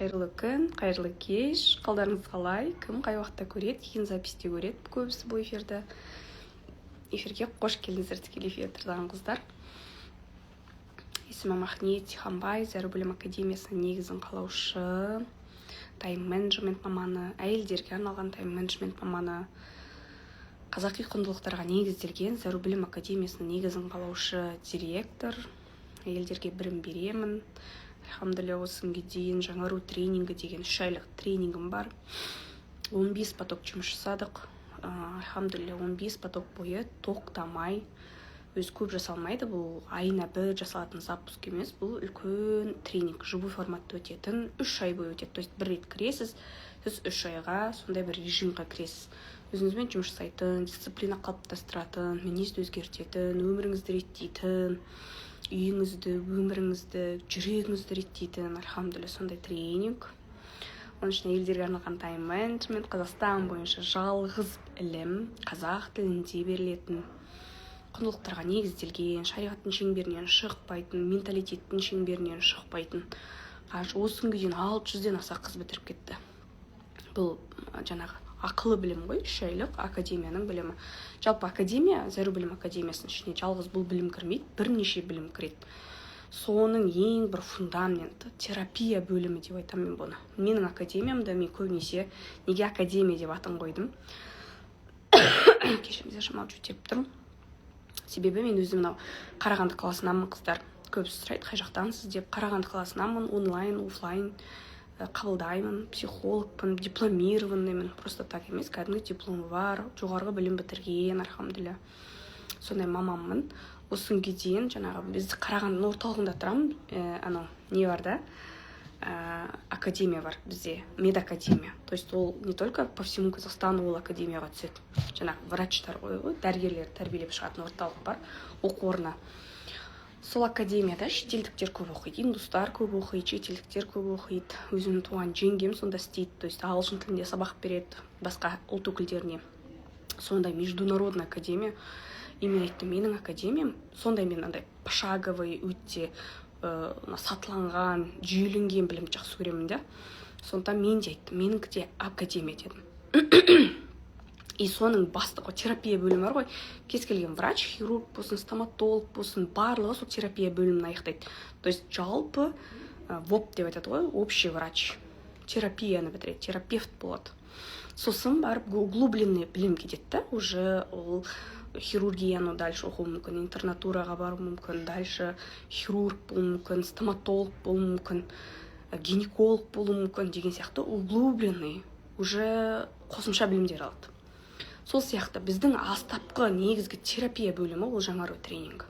Қайырлы күн, қайырлы кеш. Қалдарыңыз қалай? Кім қай уақытта көреді, кейін записьте көреді. Көбісі бұл эфирді. Эфирге қош келдіңіздер, тікелей эфирде тұрған қыздар. Есімім Ахмет Тиханбай, Зәру білім академиясының негізін қалаушы, тайм-менеджмент маманы, әйелдерге арналған тайм-менеджмент маманы, қазақи құндылықтарға негізделген Зәру білім академиясының негізін қалаушы директор, әйелдерге білім беремін. Алхамдулилля, осы күнге дейін жаңару тренингі деген 3 айлық тренингім бар. 15 поток жұмыс жасадық. Алхамдулилля, 15 поток бойы тоқтамай, өз көп жасалмайды, бұл айына бір жасалатын запуск емес, бұл үлкен тренинг, живой форматта өтетін, 3 ай бойы өтеді. То есть бір рет кіресіз, сіз 3 айға сондай бір режимға кіресіз. Өзіңізбен жұмыс жасайтын, дисциплина қалыптастыратын, мінезді өзгертетін, өміріңізді реттейтін, үйіңізді, өміріңізді, жүрегіңізді реттейтін, алхамдулилля, сондай тренинг. Оның үшін әйелдерге арналған тайм-менеджмент, Қазақстан бойынша жалғыз ілім, қазақ тілінде берілетін, құндылықтарға негізделген, шариғаттың шеңберінен шықпайтын, менталитеттің шеңберінен шықпайтын. Осы күнге дейін 600-ден аса қыз бітіріп кетті. Бұл жаңағы ақылы білім ғой, 3 айлық академияның білімі. Жалпы академия, Зәру білім академиясының ішіне жалғыз бұл білім кірмейді, бірнеше білім кіреді. Соның ең бір фундаменті, терапия бөлімі деп айтамын мен бұны. Менің академиямда мен көбінесе неге академия деп атын қойдым. Кешімде шамал жүтеп тұрмын. Себебі мен өзім Қарағанды қаласынанмын, қыздар. Көбісі сұрайды, қай жақтансыз деп. Қарағанды қаласынанмын, онлайн, офлайн қабылдаймын, психологпын, дипломированныймын, просто так емес, кәдімгі дипломы бар, жоғарғы білім бітірген, алхамдулилля. Сондай мамаммын. Осы күнге дейін жаңағы біз Қарағандының орталығында тұрамын, не бар да, академия бар бізде, медакадемия. То есть ол не только по всему Казахстану ол академияға түседі. Жаңағы врачтар ғой, дәрігерлер тәрбиелеп шығатын орталық бар, оқу орны. Сол академияда шетелдіктер көп оқиды, индустар көп оқиды, шетелдіктер көп оқиды. Өзімнің туған жеңгем сонда істейді, то есть ағылшын тілінде сабақ береді басқа ұлт өкілдеріне. Сондай международный академия. И мен айттым, менің академиям сондай, мен андай пошаговый, өте сатыланған, жүйеленген білімді жақсы көремін да. Сонда мен де айттым, меніңкі де академия дедім. И соның бастығы терапия бөлімі бар ғой. Кез келген врач, хирург болсын, стоматолог болсын, барлығы сол терапия бөлімін аяқтайды. То есть жалпы ВОП деп айтады ғой, общий врач. Терапияны бітіреді, терапевт болады. Сосын барып углубленный білім кетеді да, уже ол хирургияны дальше оқу мүмкін, интернатураға бару мүмкін, дальше хирург болу мүмкін, стоматолог болу мүмкін, гинеколог болу мүмкін деген сияқты углубленный уже қосымша білімдер алады. Сол сияқты біздің астапқы негізгі терапия бөлімі ол жаңару тренингі.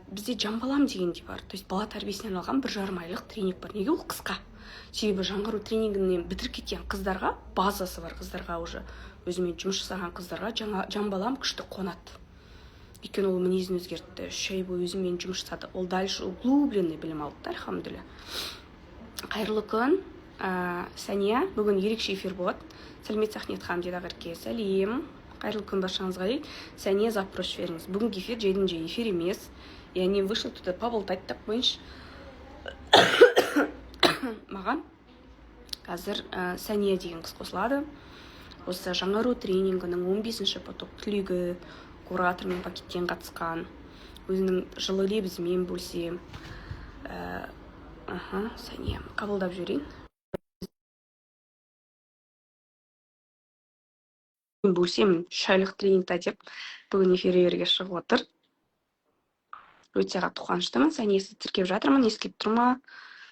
Бізде жамбалам дегенде бар. То есть бала тәрбиесінен алған 1,5 айлық тренинг бар. Неге ол қысқа? Себебі жаңару тренингінен бітіріп кеткен қыздарға, базасы бар қыздарға, уже өзімен жұмыс жасаған қыздарға жамбалам күшті қонады. Өйткені ол мінезін өзгертті, 3 ай бойы өзімен жұмыс жасады. Ол дальше углубленный білім алды, алхамдулилля. Қайырлы күн, Сәния, бүгін ерекше эфир болады. Сәлемет Ахмет ханым деді ағырке. Сәлем, қайырлы күн баршаңызға дейді. Сәния, запрос жіберіңіз. Бүгінгі эфир жайдан-жай эфир емес. Я не вышла туда поболтать так бойынша. Маған қазір Сәния деген қыз қосылады. Осы жаңару тренингінің 15-ші поток түлегі куратормен пакеттен қатысқан. Өзінің жылы лебізімен бөлсем. Сәния, қабылдап жүрейін. Бөлсем 3 айлық тренингта деп бүгін эфирге шығып отыр. Өте қатты қуаныштымын. Сәния, сізді тіркеп жатырмын, ескеп тұрма.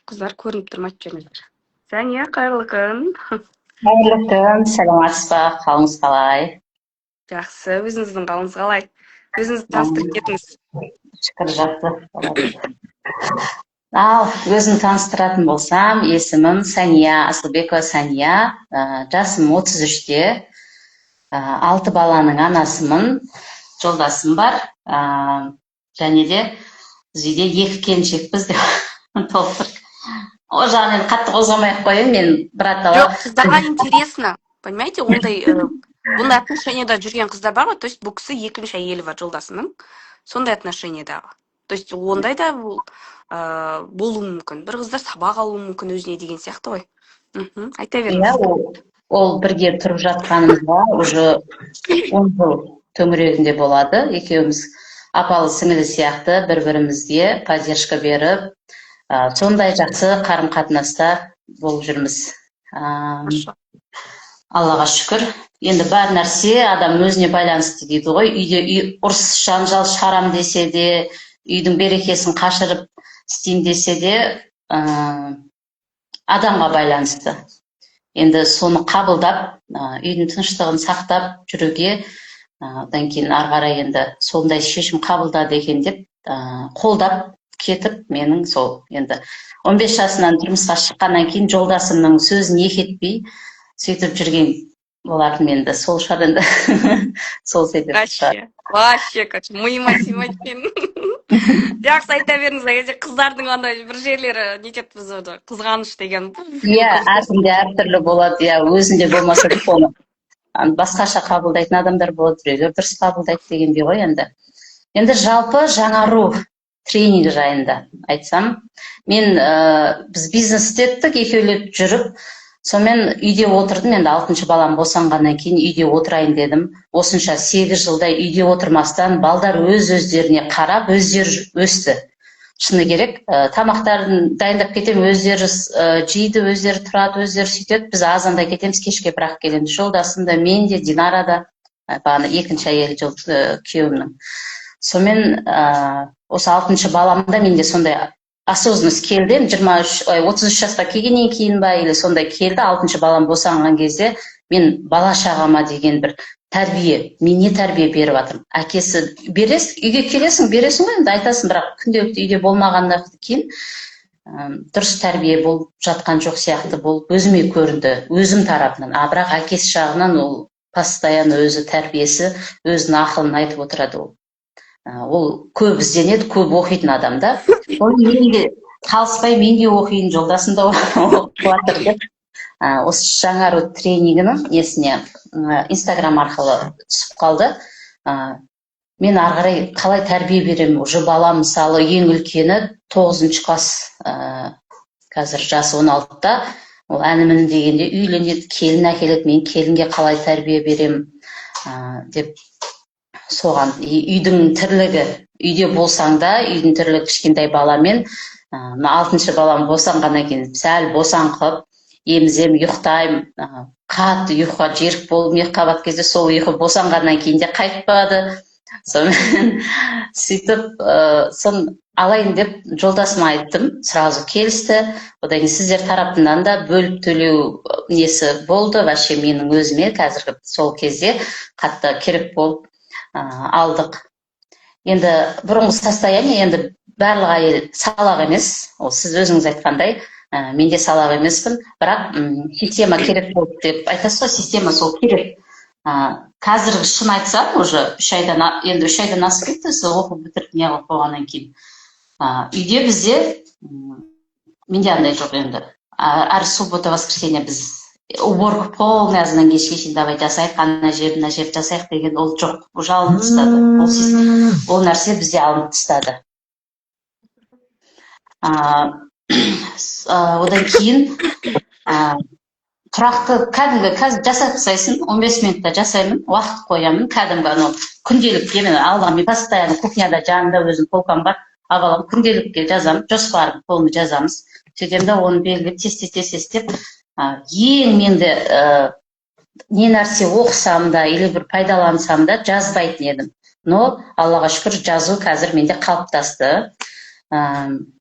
Қыздар көрініп тұрмайды жүріңіздер. Сәния, қайырлы күн. Қайырлы күн, саламатсыз ба, қалыңыз қалай? Жақсы, өзіңіздің қалыңыз қалай? Өзіңізді таныстырып кетіңіз. Шүкір, жақсы. Ал, өзім таныстыратын болсам, есімім Сәния, Асылбекова Сәния, жасым 33-те. 6 баланың анасымын, жолдасым бар, және де бізде 2 келіншекпіз деп толықтырып. О жағын қатты қозғамай-ақ қояйын, мен брат ала. Жоқ, қыздарға интересно, понимаете, бұндай отношенияда жүрген қыздар бар ғой, то есть бұл кісі екінші әйелі бар жолдасының, сондай отношениядағы. То есть ондай да болуы мүмкін. Бір қыздар сабақ алуы мүмкін өзіне деген сияқты ғой. Айта Иә, беріңіз. ол бірге тұрып жатқанымызға уже 10 жыл төңірегінде болады. Екеуміз апалы сіңілі сияқты бір-бірімізге поддержка беріп, сондай жақсы қарым-қатынаста болып жүрміз. Аллаға шүкір. Енді бар нәрсе адам өзіне байланысты дейді ғой. Үйде ұрыс жанжал шығарам десе де, үйдің берекесін қашырып істеймін десе де, адамға байланысты. Енді соны қабылдап, үйдің тыныштығын сақтап жүруге, одан кейін ары қарай енді сондай шешім қабылдады екен деп қолдап кетіп, менің сол енді 15 жасынан тұрмысқа шыққаннан кейін жолдасымның сөзін екетпей сөйтіп жүрген болатын енді сол шығар енді. Сол себеп шығар. Вообще, миыма сыймайды менің. Жақсы, айта беріңіз, егер қыздардың андай бір жерлері нетеді біз қызғаныш деген. Иә, әркімде әртүрлі болады, иә, өзінде болмаса да соны басқаша қабылдайтын адамдар болады, біреулер дұрыс қабылдайды дегендей ғой енді. Енді жалпы жаңару тренингі жайында айтсам, біз бизнес істеттік, екеулеп жүріп, сонымен үйде отырдым, енді 6-шы балам босанғаннан кейін үйде отырайын дедім. Осынша 8 жылдай үйде отырмастан балдар өздеріне қарап, өздері өсті. Шыны керек, тамақтарын дайындап кетем, өздері жейді, өздері тұрады, өздері сөйтеді. Біз азанда кетеміз, кешке бірақ келеміз. Жолдасым да, мен де, Динара да, бағана екінші әйелі күйеуімнің. Сонымен осы 6-шы баламда менде сондай осознанность келді. 33 жасқа келгеннен кейін ба, или сондай келді. 6-шы балам босанған кезде мен бала шағама деген бір тәрбие, мен не тәрбие беріп жатырмын. Әкесі бересің, үйге келесің, бересің ғой, енді айтасың, бірақ күнделікті үйде болмағаннан кейін дұрыс тәрбие болып жатқан жоқ сияқты болып өзіме көрінді, өзім тарапынан. Бірақ әкесі жағынан ол постоянно өзі тәрбиесі, өзінің ақылын айтып отырады ол. Ол көп ізденеді, көп оқитын адам да. Ол мен де қалыспай, мен де оқиын, жолдасым да оқып жатыр деп. Осы жаңару тренингінің несіне Инстаграм арқылы түсіп қалды. Мен ары қарай қалай тәрбие беремін? Уже балам мысалы ең үлкені 9-шы класс, қазір жасы 16-та. Ол әні-міні дегенде үйленеді, келін әкеледі, мен келінге қалай тәрбие беремін деп соған. Үйдің тірлігі, үйде болсаң да, үйдің тірлігі кішкентай баламен, 6-шы балам босанғаннан кейін сәл босаңқып, емізем, ұйықтаймын, қатты ұйқыға жерік болып, екіқабат кезде сол ұйқы босанғаннан кейін де қайтпады. Сонымен сөйтіп, сон алайын деп жолдасыма айттым, сразу келісті. Одан кейін сіздер тарапынан да бөліп төлеу несі болды, вообще менің өзіме қазіргі сол кезде қатты керек болып алдық. Енді бұрынғы состояние, енді барлық әйел салақ емес, ол сіз өзіңіз айтқандай, мен де салақ емеспін, бірақ система керек болды деп айтасыз ғой, система сол керек. Қазіргі шын айтсам, уже 3 айдан асып кетті, сол оқып бітіріп неғып қойғаннан кейін. Үйде бізде, менде андай жоқ енді, әр суббота, воскресенье біз уборка полный азынан кешке шейін давай жасайық, ана жерін жасайық деген ол жоқ, уже алынып тастады. Ол нәрсе бізде алынып тастады. Одан кейін тұрақты кәдімгі қазір жасап тастайсың, 15 минутта жасаймын, уақыт қоямын, кәдімгі күнделікке, мен алдыға постоянно кухняда жанында өзім полкам бар, авалам күнделікке жазамын, жоспарын қолны жазамыз. Сөйтем де оны белгілеп тестеп, ең менде не нәрсе оқысам да, или бір пайдалансам да жазбайтын едім. Но Аллаға шүкір жазу қазір менде қалыптасты.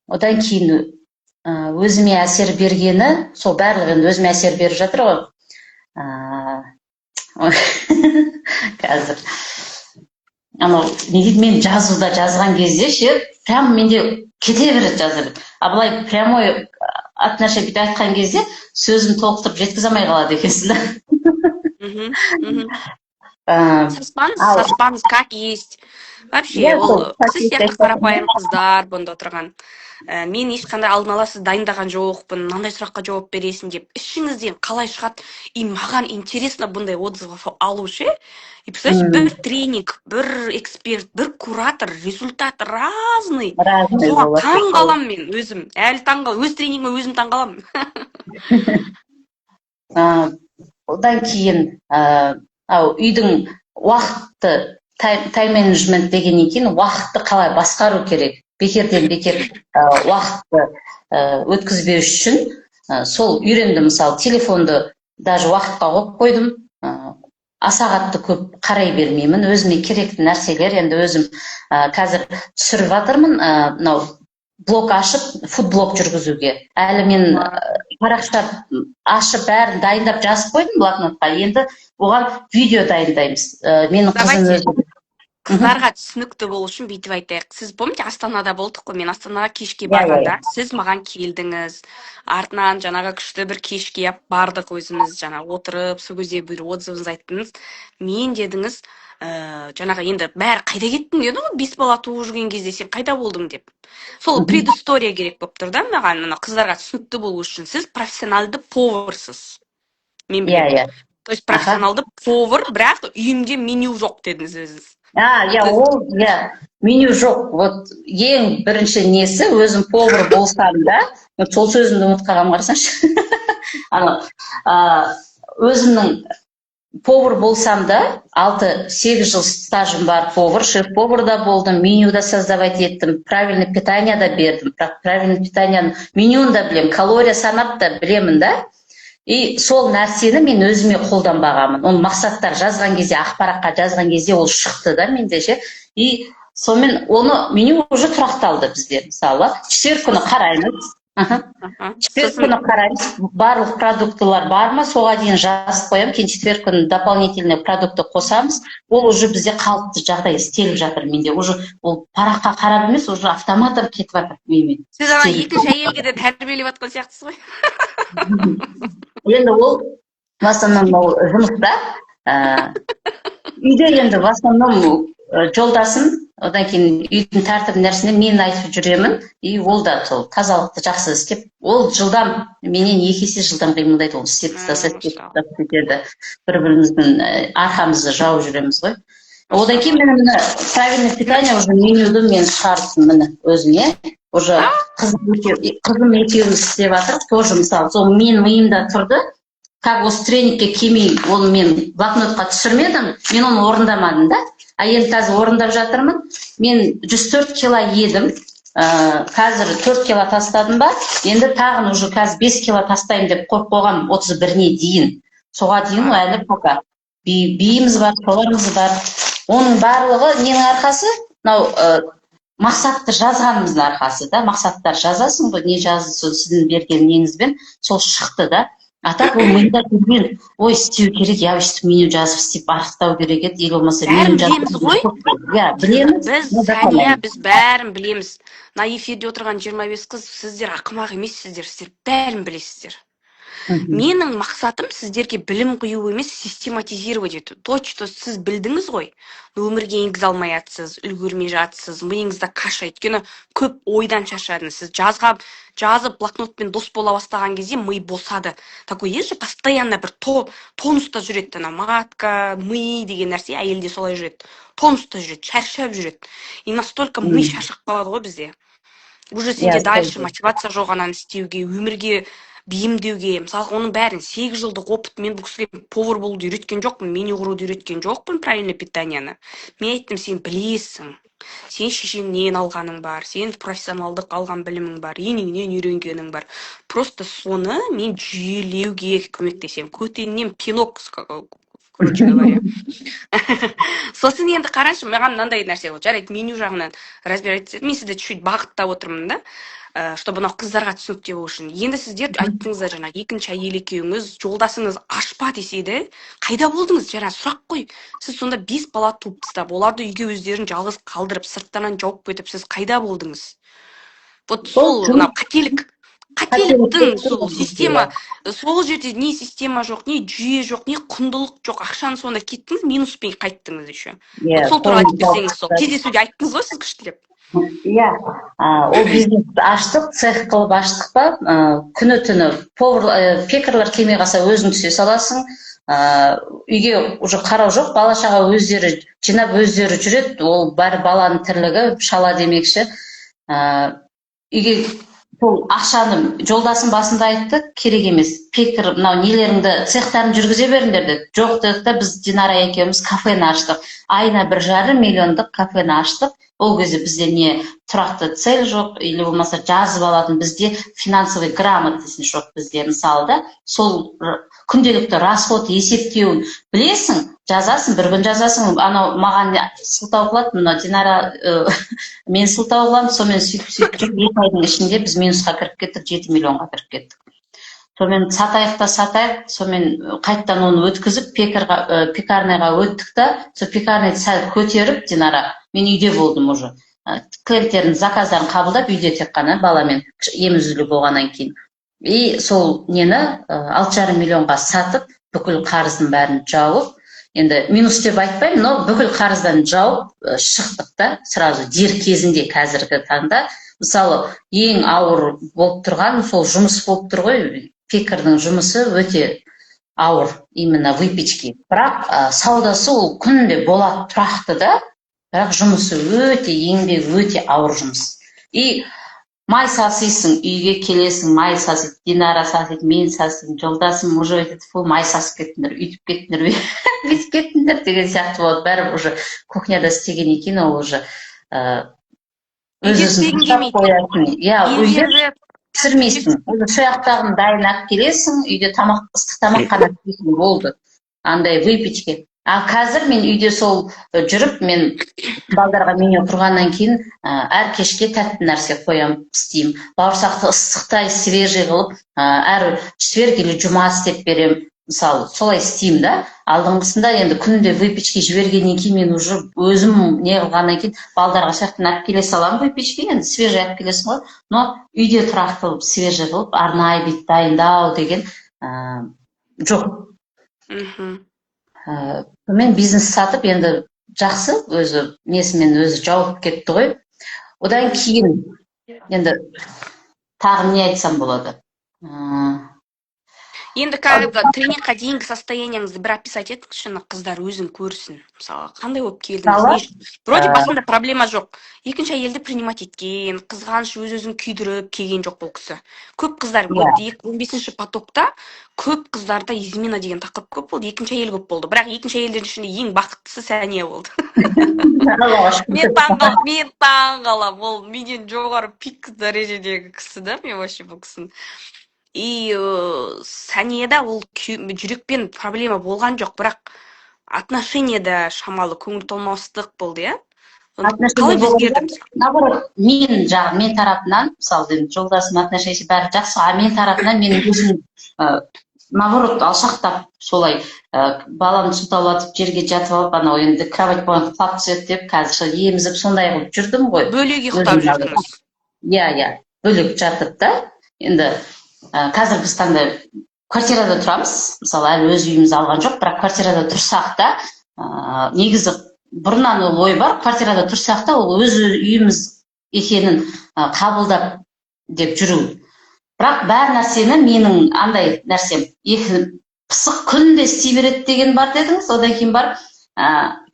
Одан кейін өзіме әсер бергені, сол барлығын өзіме әсер беріп жатыр ғой. Қазір. Мен жазуда жазған кезде ше, прям менде кете береді жазып. Былай прямой отношение бит айтқан кезде сөзін толықтырып жеткізе алмай қалады екенсің да. Саспаңыз, ал саспаңыз, как есть. Вообще, иә сол сіз сияқты қарапайым қыздар бұнда отырған. Мен ешқандай алдын ала сіз дайындаған жоқпын, мынандай сұраққа жауап бересің деп. Ішіңізден қалай шығады? И маған интересно бұндай отзыв алу ше. И представляете, бір тренинг, бір эксперт, бір куратор, результат разный. разный Соған болады. таң қаламын мен өзім. Әлі таң қаламын. Өз тренингіме өзім таң қаламын. Одан кейін үйдің уақытты тайм менеджмент дегеннен кейін уақытты қалай басқару керек, бекерден бекер уақытты өткізбеу үшін сол үйренді. Мысалы телефонды даже уақытқа қойып қойдым, аса қатты көп қарай бермеймін, өзіме керекті нәрселер. Енді өзім қазір түсіріп жатырмын, мынау блог ашып, фудблог жүргізуге. Әлі мен парақша ашып бәрін дайындап жазып қойдым блокнотқа. Енді оған видео дайындаймыз. Менің қызым өзі. Қыздарға түсінікті болу үшін бүйтіп айтайық. Сіз помните, Астанада болдық қой, мен Астанаға кешке барғанда, сіз маған келдіңіз. Артынан жаңағы күшті бір кешке бардық өзіміз, жаңа отырып, сол кезде бір отзывыңызды айттыңыз. Мен дедіңіз, жаңағы енді бәрі қайда кеттің деді ғой, 5 бала туып жүрген кезде сен қайда болдың деп. Сол предыстория керек болып тұр да маған, қыздарға түсінікті болу үшін. Сіз профессионалды поварсыз. Мен білемін. То есть профессионалды повар, бірақ үйімде меню жоқ дедіңіз өзіңіз. Ол меню жоқ. Вот ең бірінші несі, өзім повар болсам да, сол сөзімді ұмытып қалғанмын, қарасаңшы. Өзімнің повар болсам да, 6-8 жыл стажым бар повар, шеф-повар да болдым, меню да создавать еттім, правильный питание да бердім, правильный питание менюн да білем, калория санап да білемін да. И сол нәрсені мен өзіме қолданбағанмын. Ол мақсаттар жазған кезде, ақпаратқа жазған кезде ол шықты да менде ше. И сонымен оны меню уже тұрақталды бізде. Мысалы, четверг күні қараймыз. Четверг күні қараймыз, барлық продуктылар бар ма, соға дейін жазып қоямын. Кейін четверг күні дополнительный продукты қосамыз. Ол уже бізде қалыпты жағдай істеліп жатыр менде. Уже ол параққа қарап емес, уже автоматом кетіп жатыр менімен. Сіз ана екінші әйелге де тәрбиелеп жатқан сияқтысыз ғой. Енді ол в основном жұмыста, үйде енді в основном жолдасым, одан кейін үйдің тәртібі нәрсіне мен айтып жүремін, и ол да сол тазалықты жақсы істеп, ол жылдам, менен 2 есе жылдам қимылдайды, ол істеп тастайды, бір-біріміздің арқамызды жауып жүреміз ғой. Одан кейін мен правильный питание уже менюді мен шығардым міне өзіме. Уже қызым екеуміз істеп жатыр, тоже мысалы, сол менің миымда тұрды, как осы тренингке келмей, оны мен блокнотқа түсірмедім, мен оны орындамадым да. А енді қазір орындап жатырмын. Мен 104 кило едім, қазір 4 кило тастадым ба, енді тағын уже қазір 5 кило тастайым деп қойып қойғам 31-не дейін. Соға дейін әлі пока биіміз бар, соларымыз бар. Оның барлығы ненің арқасы? Мақсатты жазғанымыздың арқасы да. Мақсаттар жазасың ғой, не жазды, сол сіздің берген неңізбен, сол шықты да. Атақ ол мида жүрген, ой, істеу керек, я өйстіп меню жазып істеп арықтау керек еді, или болмаса меню жазып. Білеміз ғой. Білеміз. Біз бәрін білеміз. На эфирде отырған 25 қыз, сіздер ақымақ емессіздер, сіздер бәрін білесіздер. Менің мақсатым сіздерге білім құю емес, систематизировать ету. Точно сіз білдіңіз ғой, өмірге енгізе алмай жатсыз, үлгермей жатсыз, миыңызда каша, өйткені көп ойдан шаршадыңыз. Сіз жазып блокнотпен дос бола бастаған кезде ми босады. Такой есть же постоянно бір тонуста жүреді, матка, ми деген нәрсе әйелде солай жүреді. Тонуста жүреді, шаршап жүреді. И настолько ми шаршап қалады ғой бізде. Уже сенде дальше мотивация жоқ ананы істеуге, өмірге бейімдеуге. Мысалы, оның бәрін 8 жылдық опыт, мен бұл кісіге повар болуды үйреткен жоқпын, меню құруды үйреткен жоқпын, правильный питаниені. Мен айттым, сен білесің. Сен шешеңнен алғаның бар, сен профессионалдық алған білімің бар, енеңнен үйренгенің бар. Просто соны мен жүйелеуге көмектесем. Көтеннен пинок, короче говоря. Сосын енді қарашы, маған мынандай нәрсе болды. Жарайды, меню жағынан разбирать етсем, мен сізді чуть бағыттап отырмын да, чтобы мынау қыздарға түсінікті болу үшін. Енді сіздер айттыңыздар, жаңа екінші әйел екеуіңіз, жолдасыңыз ашпа десейді, қайда болдыңыз? Жаңа сұрақ қой. Сіз сонда 5 бала туып тастап, оларды үйге өздерін жалғыз қалдырып, сырттан жауып кетіп, сіз қайда болдыңыз? Вот сол мынау қателік. қателіктің сол система, сол жерде не система жоқ, не жүйе жоқ, не құндылық жоқ, ақшаны сонда кеттіңіз, минуспен қайттыңыз еще. Вот сол туралы айтып берсеңіз, сол кездесуде айттыңыз ғой сіз күштілеп. Иә, ол бизнес аштық, цех қылып аштық па, күні түні пекарлар келмей қалса өзің түсе саласың, үйге уже қарау жоқ, бала шаға өздері жинап өздері жүреді, ол бәрі баланың тірлігі, шала демекші. Үйге сол ақшаны жолдасым басында айтты, керек емес, пекар мынау нелеріңді цехтарын жүргізе беріңдер деді. Жоқ дедік та, біз Динара екеуміз кафені аштық. Айына 1,5 миллиондық кафені аштық. Ол кезде бізде не тұрақты цель жоқ, или болмаса жазып алатын, бізде финансовый грамотность жоқ бізде. Мысалы да, сол күнделікті расход есептеуін білесің, жазасың, бір күн жазасың, анау маған сылтау қылады, мына Динара мен сылтау қыламын, сонымен сөйтіп жүріп 2 айдың ішінде біз минусқа кіріп кеттік, 7 миллионға кіріп кеттік. Сонымен сатайық, сонымен қайттан оны өткізіп, пекарныйға өттік та, сол пекарныйды сәл көтеріп, Динара, мен үйде болдым уже. Клиенттердің заказдарын қабылдап, үйде тек қана баламен ем үзілі болғаннан кейін. И сол нені 6,5 миллионға сатып, бүкіл қарыздың бәрін жауып, енді минус деп айтпаймын, но бүкіл қарыздан жауып шықтық та, сразу дер кезінде қазіргі таңда. Мысалы, ең ауыр болып тұрған, сол жұмыс болып тұр ғой, пекардың жұмысы өте ауыр, именно выпечки. Бірақ саудасы ол күнде болады тұрақты да, бірақ жұмысы өте, еңбек өте ауыр жұмыс. И май сасисың, үйге келесің, май сасиды, Динара сасиды, мен сасиды, жолдасым уже өйтеді, май сасып кеттіңдер, үйтіп кеттіңдер, бүйтіп кеттіңдер деген сияқты болады. Бәрі уже кухняда істеген екен, ол уже өз-өзін ұстап қоятын. Иә, үйде пісірмейсің. Сояқтағын дайын алып келесің, үйде ыстық тамақ қана пісіресің, болды. Андай выпечке. Ал қазір мен үйде сол жүріп, мен балдарға меню құрғаннан кейін әр кешке тәтті нәрсе қоям, істеймін. Бауырсақты ыстықтай, свежий қылып, әр четверг или жұма істеп берем. Мысалы, солай істеймін да. Алдыңғысында енді күнде выпечке жібергеннен кейін мен уже өзім не қылғаннан кейін балдарға сояқтан алып келе саламын выпечке, енді свежий алып келесің ғой. Но үйде тұрақты қылып, свежий қылып, арнайы бүйтіп дайындау деген жоқ. Мен бизнес сатып, енді жақсы, өзі несімен өзі жауып кетті ғой. Одан кейін, енді тағы не айтсам болады? Енді когда тренингқа дейінгі состояниеңізді бір описать етіңізші, қыздар өзін көрсін. Мысалы, қандай болып келдіңіз? Вроде басында проблема жоқ. Екінші әйелді принимать еткен, қызғаныш өз-өзін күйдіріп келген жоқ бұл кісі. Көп қыздар, 15-ші потокта көп қыздарда измена деген тақырып көп болды, екінші әйел көп болды. Бірақ екінші әйелдердің ішінде ең бақыттысы Сәния болды. Мен таңғалам, ол менен жоғары пик дәрежедегі кісі да, мен вообще бұл кісінің. И Сәнияда ол жүрекпен проблема болған жоқ, бірақ отношениеда шамалы көңіл толмаустық болды, иә? Қалай өзгерді? Наоборот, мен тарапынан, мысалы, жолдасым отношениесі бәрі жақсы, а мен тарапынан мен өзім наоборот алшақтап, солай баламды сылтаулатып, жерге жатып алып, анау енді кровать бойын құлап түседі деп, қазір емізіп сондай қылып жүрдім ғой. Бөлек ұйықтап жүрдіңіз. Иә, бөлек жатып та, енді қазір біз таңда квартирада тұрамыз, мысалы әлі өз үйіміз алған жоқ, бірақ квартирада тұрсақ та, негізі бұрыннан ол ой бар, квартирада тұрсақ та, ол өз үйіміз екенін қабылдап деп жүру. Бірақ бәр нәрсені менің андай нәрсем, пысық күнде істей береді деген бар дедіңіз, одан кейін бар,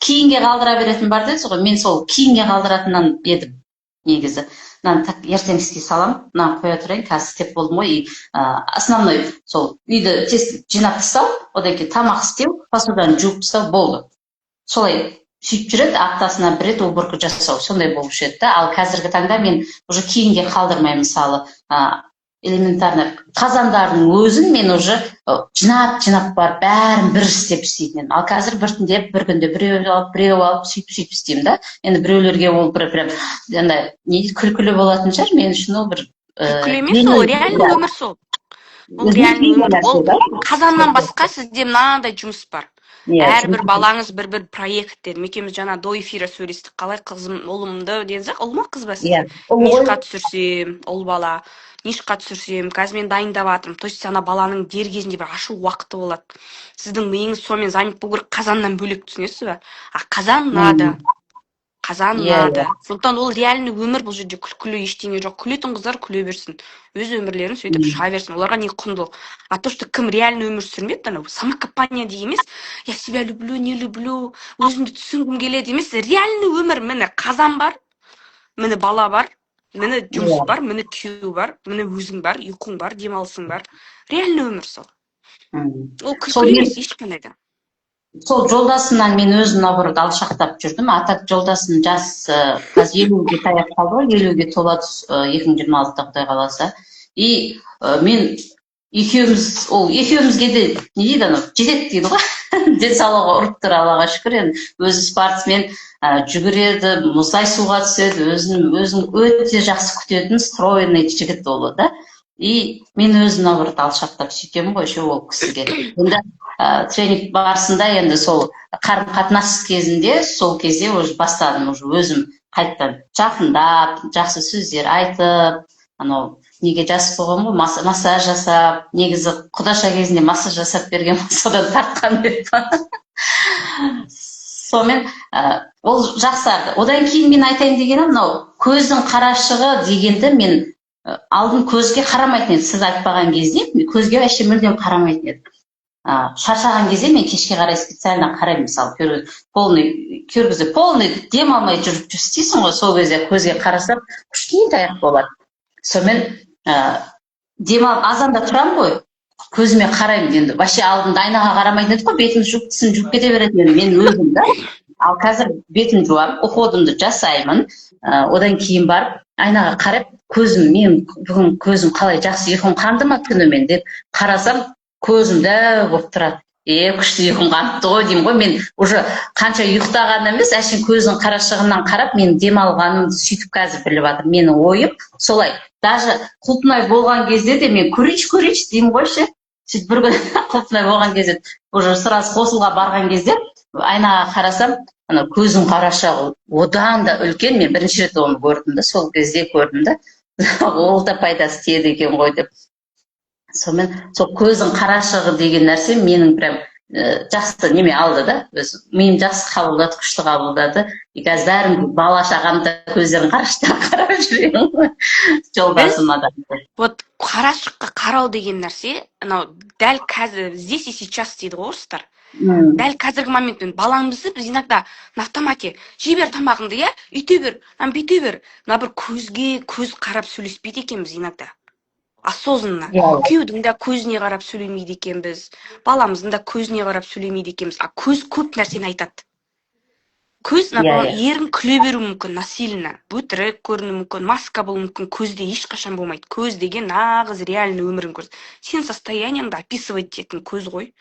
кейінге қалдыра беретін бар дедіңіз ғой, мен сол кейінге қалдыратыннан едім негізі. Ертең істей салам, қоя тұрайын, қазір істеп болдым ғой. Основной сол үйді тез жинап тастау, одан кейін тамақ істеу, посуданы жуып тастау болды. Солай сөйтіп жүреді, аптасына бір рет уборка жасау, сондай болушы еді. Ал қазіргі таңда мен уже кейінге қалдырмаймын, мысалы, элементарно қазандардың өзін мен уже жинап бар, бәрін бір істеп істейтін. Ал қазір біртіндеп, бір күнде біреу алып, сөйтіп істеймін да. Енді біреулерге ол бір прям күлкілі болатын шығар, мен үшін ол бір күлкілі емес, ол реальный өмір сол. Ол реальный өмір. Ол қазаннан басқа сізде мынандай жұмыс бар. Әрбір балаңыз бір проекттер. Екеуміз жаңа до эфира сөйлестік. Қалай қызым, ұлымды дедіңіз, ұл ма қыз ба сізде? Нишқа түсірсем, ұл бала, нишқа түсірсем, қазір мен дайындап жатырмын. То есть ана баланың дер кезінде бір ашу уақыты болады. Сіздің миыңыз сонымен занят болу керек, қазаннан бөлек, түсінесіз ба? А қазан надо. Қазан надо. Сондықтан ол реальный өмір, бұл жерде күлкілі ештеңе жоқ. Күлетін қыздар күле берсін. Өз өмірлерін сөйтіп шыға берсін. Оларға не құндылық. А то, что кім реальный өмір сүрмеді, анау самокопания деген емес, я себя люблю, не люблю, өзімді түсінгім келеді емес, реальный өмір. Міне қазан бар, міне бала бар, міне жұмыс бар, міне күйеу бар, міне өзің бар, ұйқың бар, демалысың бар. Реальный өмір сол. Ол күлкілі емес ешқандай да. Сол жолдасымнан мен өзім наоборот алшақтап жүрдім. Атак жолдасым жас қазір 50-ге таяп қалды, 50-ге толады 2026-да Құдай қаласа. И мен екеумізге де не дейді анау, жетеді дейді ғой. Денсаулығы ұрып тұр, Аллаға шүкір. Енді өзі спортсмен, жүгіреді, мұздай суға түседі, өзін өте жақсы күтетін стройный жігіт ол да. И мен өзім наоборот алшақтап сөйтемін ғой, ше ол кісіге. Енді тренинг барысында енді сол қарым қатынас кезінде, сол кезде уже бастадым, уже өзім қайтадан жақындап, жақсы сөздер айтып, анау неге жас болған ғой, массаж жасап, негізі құдаша кезінде массаж жасап берген, содан тартқан деп. Сонымен ол жақсарды. Одан кейін мен айтайын дегенім, мынау көздің қарашығы дегенді мен алдын көзге қарамайтын еді. Сіз айтпаған кезде көзге вообще мүлдем қарамайтын еді. Шаршаған кезде мен кешке қарай специально қараймын, мысалы, полный дем алмай жүріп істейсің ғой, сол кезде көзге қарасам, күшкен таяқ болады. Сонымен демалып азанда тұрамын ғой, көзіме қараймын, енді вообще алдында айнаға қарамайтын еді ғой, бетін жуып, тісін жуып кете беретін мен өзім да. Ал қазір бетін жуамын, уходымды жасаймын, одан кейін барып айнаға қарап, мен бүгін көзім қалай жақсы, ұйқым қанды ма түнімен деп қарасам, көзімді болып тұрады. Күшті ұйқым қаныпты ғой деймін ғой. Мен уже қанша ұйықтағаным емес, әшейін көздің қарашығынан қарап, мен демалғанымды сөйтіп қазір біліп жатыр. Менің ойым солай. Даже құлпынай болған кезде де мен көрейінші деймін ғой ше. Сөйтіп бір күн құлпынай болған кезде, уже сразу қосылға барған кезде, айнаға қарасам, көздің қарашығы одан да үлкен. Мен бірінші рет оны көрдім да, сол кезде көрдім да. Ол да пайдасы тиеді екен ғой деп. Сонымен сол көздің қарашығы деген нәрсе менің прям жақсы неме алды да. Миым жақсы қабылдады, күшті қабылдады. Қазір бәрін бала шағамда көздерін қараштап қарап жүремін. Жолдасыма да. Вот қарашыққа қарау деген нәрсе, анау дәл қазір здесь и сейчас дейді ғой орыстар. Дәл қазіргі моментпен балаңызды біз иногда на автомате жей тамағыңды, иә, үйте бер, бүйте бер. Бір көзге көз қарап сөйлеспейді екенбіз иногда. Осознанно. Күйеудің де көзіне қарап сөйлемейді екенбіз, баламыздың да көзіне қарап сөйлемейді екенбіз. А көз көп нәрсені айтады. Көз ерін күле беру мүмкін, насильно, өтірік көріну мүмкін, маска болу мүмкін, көзде ешқашан болмайды. Көз деген нағыз реальный өмірін көрсетеді. Сен состояниеңді описывать ететін көз ғой.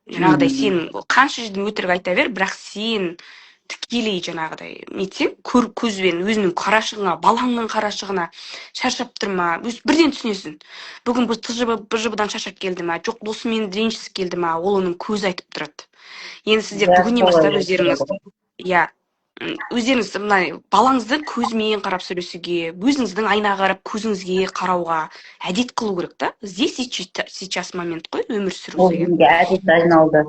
Жаңағыдай сен қанша жерден өтірік айта бер, бірақ сен тікелей жаңағыдай нетсең, көзбен өзінің қарашығына, балаңның қарашығына шаршап тұрма, бірден түсінесің. Бүгін бұл ТЖБ-дан шаршап келді ма, жоқ досымен ренжісі келді ма, ол оның көзі айтып тұрады. Енді сіздер бүгіннен бастап өздеріңіз балаңызды көзімен қарап сөйлесуге, өзіңіздің айнаға қарап көзіңізге қарауға әдет қылу керек та. Здесь и сейчас момент қой, өмір сүру деген. Ол әдет айналды.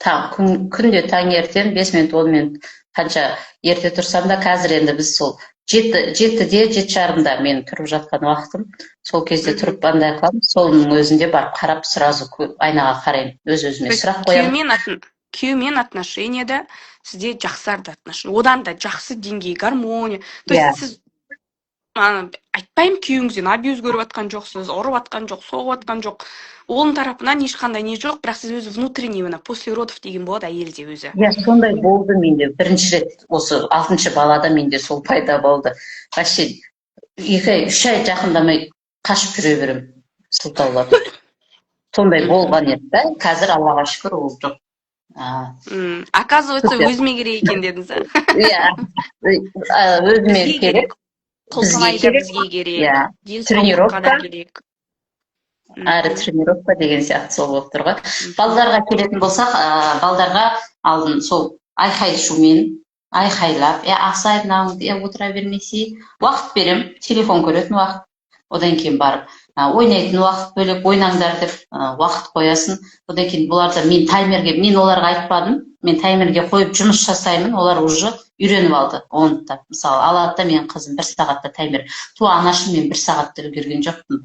Күнде таңертең 5 минут, 10 минут қанша ерте тұрсам да, қазір енді біз сол 7-де, 7:30-да мен тұрып жатқан уақытым, сол кезде тұрып андай қыламын, соның өзінде барып қарап, сразу айнаға қараймын, өз-өзіме сұрақ қоямын. Күйеумен отношенияда сізде жақсарды отношения, одан да жақсы деңгей, гармония. То есть сіз айтпаймын күйеуіңізден абьюз көріп атқан жоқсыз, ұрып атқан жоқ, соғып атқан жоқ. Оның тарапынан ешқандай не жоқ, бірақ сіз өзі внутренний, после родов деген болады әйелде өзі. Сондай болды менде. Бірінші рет осы 6-шы балада менде сол пайда болды. Вообще 2-3 ай жақындамай қашып жүре беремін, сылтаулап. Сондай болған еді да. Қазір Аллаға шүкір ол жоқ. Оказывается, өзіме керек екен дедіңіз. Өзіме керек. Құлпынайда бізге керек. Денсаулыққа да керек. әрі тренировка деген сияқты сол болып тұр ғой. Балдарға келетін болсақ, балдарға алдын сол айқай шумен айқайлап, ақсай мынауыңды, отыра бермесей, уақыт берем, телефон көретін уақыт. Одан кейін барып ойнайтын уақыт бөлек, ойнаңдар деп уақыт қоясын. Одан кейін бұларды мен оларға айтпадым, мен таймерге қойып жұмыс жасаймын, олар уже үйреніп алды. Оны да мысалы алады да, менің қызым 1 сағатта таймер. Анашым, мен 1 сағатта үлгерген жоқпын,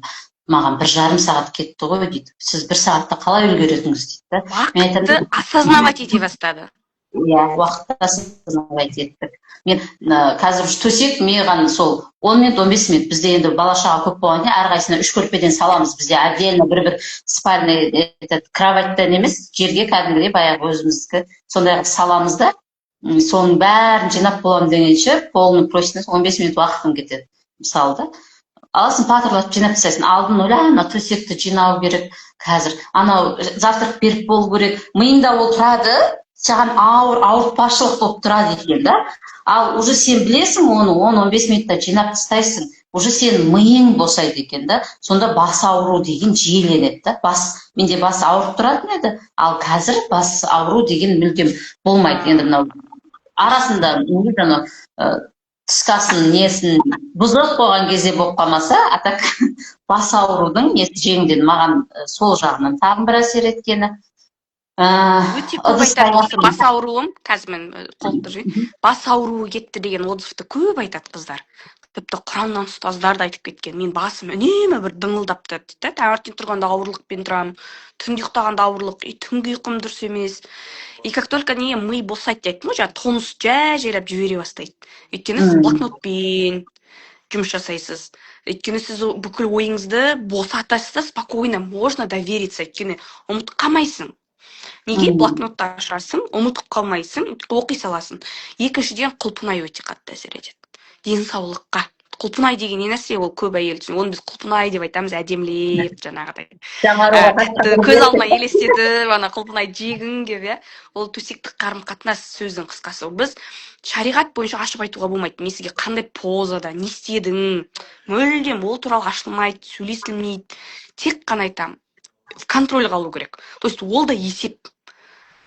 маған 1,5 сағат кетті ғой дейді. Сіз 1 сағатта қалай үлгеретіңіз дейді. Уақытты осознавать ете бастады. Уақытта осознавать еттік. Мен қазір төсек маған сол 10 минут, 15 минут. Бізде енді бала-шаға көп болғанда әрқайсысына 3 көрпеден саламыз. Бізде отдельно бір спальный кроваттан емес, жерге кәдімгідей баяғы өзіміздікі сондай саламыз да, соның бәрін жинап боламын дегенше, полный прочность 15 минут уақытым кетеді. Мысалы да, аласың патырлатып жинап тастайсың. Алдын ойла, ана төсекті жинау керек, қазір анау завтрак беріп болу керек. Миыңда ол тұрады, саған ауыртпашылық болып тұрады екен да. Ал уже сен білесің, оны 10-15 минутта жинап тастайсың. Уже сен миың босайды екен да. Сонда бас ауру деген жиіленеді да. Менде бас ауырып тұратын еді, ал қазір бас ауру деген мүлдем болмайды. Енді мынау арасында тіскасын несін бұзылып қойған кезде болып қалмаса, атак бас аурудың несі жеңден маған сол жағынан тағы бір әсер еткені. Өте көп айтады осы бас ауруым, қазір мен қолды жейін, бас ауруы кетті деген отзывты көп айтады қыздар. Тіпті Құраннан ұстаздар да айтып кеткен. Мен басым үнемі бір дыңылдап тұрады дейді. Таңертең тұрғанда ауырлықпен тұрамын, түнде ұйықтағанда ауырлық, түнгі ұйқым дұрыс емес. И как только ми босайды дейді, жаңа тонус жайлап жібере бастайды. Өйткені сіз блокнотпен жұмыс жасайсыз. Өйткені сіз бүкіл ойыңызды босатасыз да, спокойно, можно довериться. Өйткені ұмытып қалмайсың. Неге блокнотты ашасың, ұмытып қалмайсың, оқи саласың. Екіншіден құлпынай өте қатты әсер етеді. Денсаулыққа. Құлпынай деген не нәрсе, ол көп әйел түсінеді. Оны біз құлпынай деп айтамыз, әдемілеп жаңағыдай. Көз алдына елестетіп, ана құлпынай жегің деп, ол төсектік қарым-қатынас сөздің қысқасы. Біз шариғат бойынша ашып айтуға болмайды. Мен сізге қандай позада, не істедің, мүлдем ол туралы ашылмайды, сөйлесілмейді. Тек қана айтамын. Контроль қалу керек. То есть ол да есеп.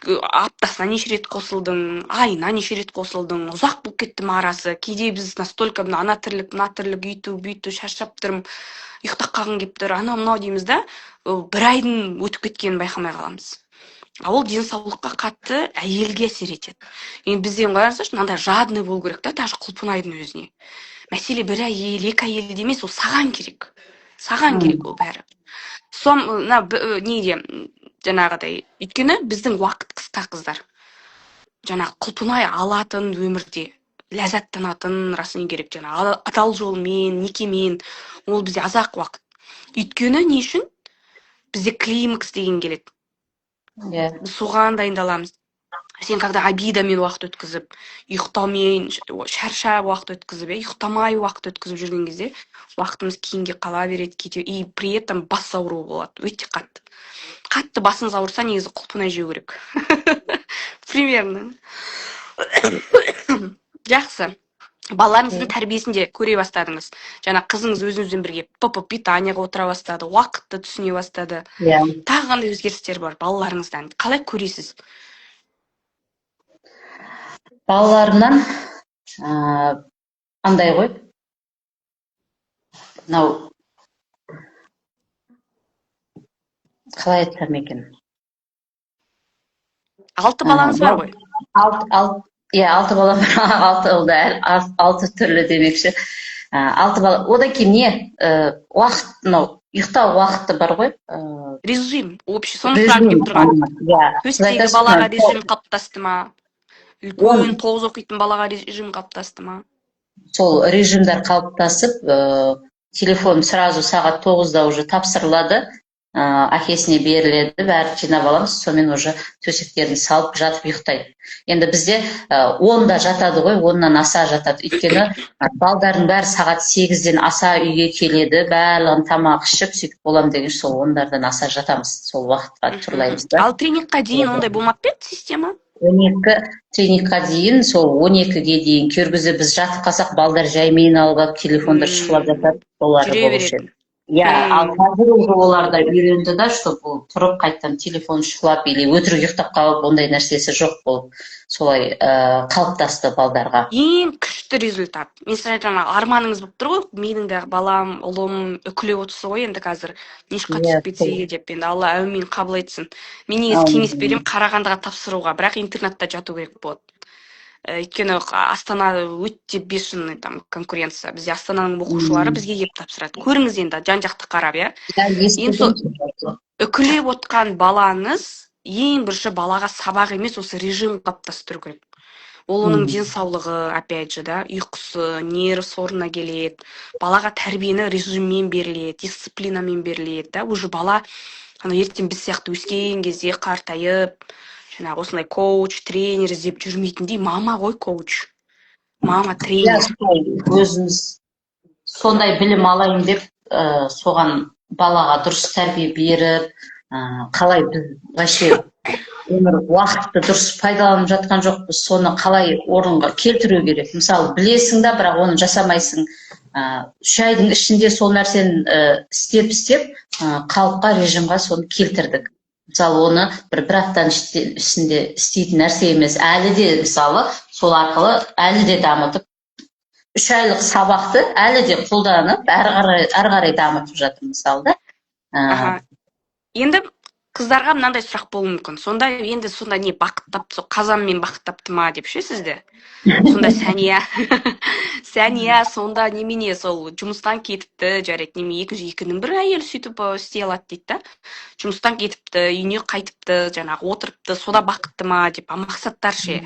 Аптасына неше рет қосылдың, айына неше рет қосылдың, ұзақ болып кетті ме арасы. Кейде біз настолько ана тірлік, үйту, шаршап тұрмын, ұйықтап қалғың келіп тұр, анау дейміз да, 1 айдың өтіп кеткенін байқамай қаламыз. Ол денсаулыққа қатты әйелге әсер етеді. Енді бізден қарасаңшы, мынандай жадный болу керек та, даже құлпынайдың өзіне. Мәселе 1 әйел, 2 әйел емес, ол саған керек. Саған керек ол бәрі. Неде жаңағыдай, өйткені біздің уақыт қысқа қыздар. Жаңағы құлпынай алатын өмірде, ләззаттанатын расымен керек. Жаңағы адал жолмен, некемен, ол бізде азақ уақыт. Өйткені не үшін? Бізде климакс деген келеді. Біз соған дайындаламыз. Сен когда обидамен уақыт өткізіп, ұйықтаумен, шаршап уақыт өткізіп, ұйықтамай уақыт өткізіп жүрген кезде, уақытымыз кейінге қала береді, кетеді, и при этом бас ауруы болады, өте қатты. Қатты басыңыз ауырса, негізі құлпынай жеу керек. Примерно. Жақсы. Балаларыңыздың тәрбиесінде көре бастадыңыз. Жаңа қызыңыз өзіңізбен бірге питанияға отыра бастады, уақытты түсіне бастады. Тағы қандай өзгерістер бар балаларыңыздан? Қалай көресіз? Балаларымнан андай ғой. Мынау қалай айтсам екен? 6 балаңыз бар ғой? 6 балам бар. 6 түрлі демекші. 6 бала. Одан кейін не? Уақыт, мынау ұйықтау уақыты бар ғой? Режим, общий. Соны сұрағым келіп тұрған. Төстегі балаға режим қалыптасты ма? Үлкен 9 оқитын балаға режим қалыптасты ма? Сол режимдер қалыптасып, телефон сразу сағат 9-да уже тапсырылады, әкесіне беріледі, бәрі жинап аламыз, сонымен уже төсектерін салып жатып ұйықтайды. Енді бізде 10-да жатады ғой, 10-нан аса жатады. Өйткені балдардың бәрі сағат 8-ден аса үйге келеді, барлығын тамақ ішіп, сөйтіп болам деген сол 10-дардан аса жатамыз, сол уақытқа тұрлаймыз. Ал тренингқа дейін ондай болмап па еді система? 12 тренингқа дейін, сол 12-ге дейін кергізіп біз жатып қалсақ, балдар жаймен алып, телефондар шұқылап жатады, солар болушы. Иә, ал қазір уже олар да үйренді да, что бұл тұрып қайттан телефон шұқылап или өтірік ұйықтап қалып ондай нәрсесі жоқ болып солай қалыптасты балдарға. Ең күшті результат. Мен сізге жаңағы арманыңыз болып тұр ғой, менің де балам, ұлым үкілеп отырсы ғой енді қазір нешқа түсіп кетсе деп, енді Алла әумин қабыл етсін. Мен негізі кеңес беремін Қарағандыға тапсыруға, бірақ интернатта жату керек болады. Өйткені Астана өте бешеный там конкуренция. Бізде Астананың оқушылары бізге келіп тапсырады. Көріңіз енді жан-жақты қарап, иә. Енді сол үкілеп отқан балаңыз ең бірінші балаға сабақ емес, осы режим қалыптастыру керек. Ол оның денсаулығы, опять же, да, ұйқысы, нерв сорына келеді. Балаға тәрбиені режиммен беріледі, дисциплинамен беріледі, да. Уже бала ертең біз сияқты өскен кезде қартайып, жаңағы осындай коуч, тренер іздеп жүрмейтіндей, мама ғой коуч, мама тренер. Өзіміз сондай білім алайын деп, соған балаға дұрыс тәрбие беріп, қалай біз вообще өмір уақытты дұрыс пайдаланып жатқан жоқпыз, соны қалай орынға келтіру керек. Мысалы, білесің да, бірақ оны жасамайсың. 3 айдың ішінде сол нәрсені істеп, қалыпқа, режимға соны келтірдік. Мысалы, оны бір аптаның ішінде істейтін нәрсе емес. Әлі де, мысалы, сол арқылы әлі де дамытып, 3 айлық сабақты әлі де қолданып, әрі қарай дамытып жатыр, мысалы да. Енді қыздарға мынандай сұрақ болуы мүмкін. Сонда енді сонда не бақыт тапты, қазанмен бақыт тапты ма деп ше сізде? Сонда Сәния сонда немене сол жұмыстан кетіпті, жарайды, неме екінің бір әйел сөйтіп істей алады дейді да. Жұмыстан кетіпті, үйіне қайтыпты, жаңағы отырыпты, сода бақытты ма деп, мақсаттар ше.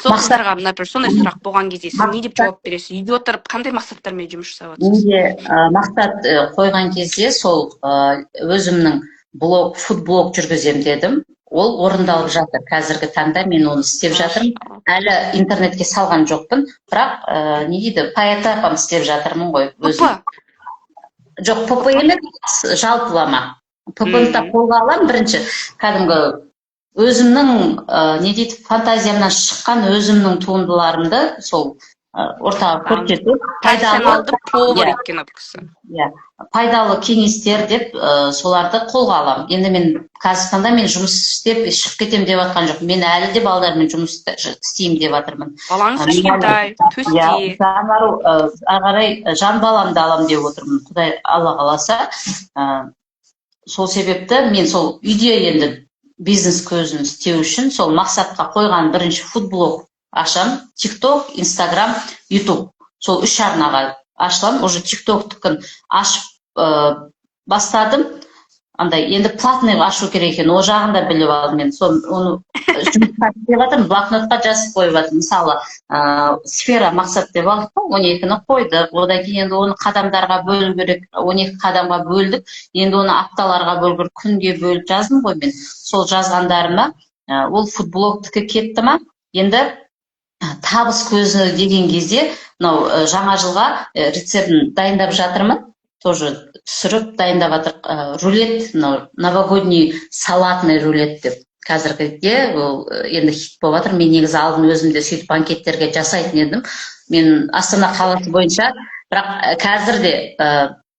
Сол қыздарға мына сондай сұрақ болған кезде сіз не деп жауап бересіз? Үйде отырып қандай мақсаттармен жұмыс жасап отырсыз? Менде мақсат қойған кезде сол өзімнің фудблог жүргізем дедім. Ол орындалып жатыр. Қазіргі таңда мен оны істеп жатырмын. Әлі интернетке салған жоқпын, бірақ не дейді, по этапам істеп жатырмын ғой өзім. Жоқ, ПП емес, жалпылама. ПП-ны да қолға аламын бірінші. Кәдімгі өзімнің не дейді, фантазиямнан шыққан өзімнің туындыларымды сол ортаға көрсетіп, пайдалы кеңестер деп соларды қолға аламын. Енді мен Қазақстанда мен жұмыс істеп шығып кетем деп жатқан жоқ. Мен әлі де балалармен жұмыс істеймін деп жатырмын. Балаңыз кішкентай, төсте. Ағарай жан баламды алам деп отырмын. Құдай Алла қаласа. Сол себепті мен сол үйде енді бизнес көзін істеу үшін сол мақсатқа қойған бірінші фудблог ашам, TikTok, Instagram, YouTube. Сол 3 арнаға ашылам. Уже TikTok-тікін ашып бастадым. Андай, енді платныйға ашу керек екен. Ол жағында біліп алдым мен. Оны жұмысқа істеп жатырмын, блокнотқа жазып қойып жатырмын. Мысалы, сфера мақсат деп алдық, 12-ні қойдық. Одан кейін енді оны қадамдарға бөлу керек. 12 қадамға бөлдік. Енді оны апталарға бөлгір, күнге бөліп жаздым ғой мен. Сол жазғандарыма ол фудблогтікі кетті ма? Енді табыс көзі деген кезде, жаңа жылға рецептін дайындап жатырмын. Тоже түсіріп дайындап жатыр. Рулет, новогодний салатный рулет деп. Қазіргіде ол енді хит болып жатыр. Мен негізі алдын өзімде сөйтіп банкеттерге жасайтын едім. Мен Астана қаласы бойынша, бірақ қазірде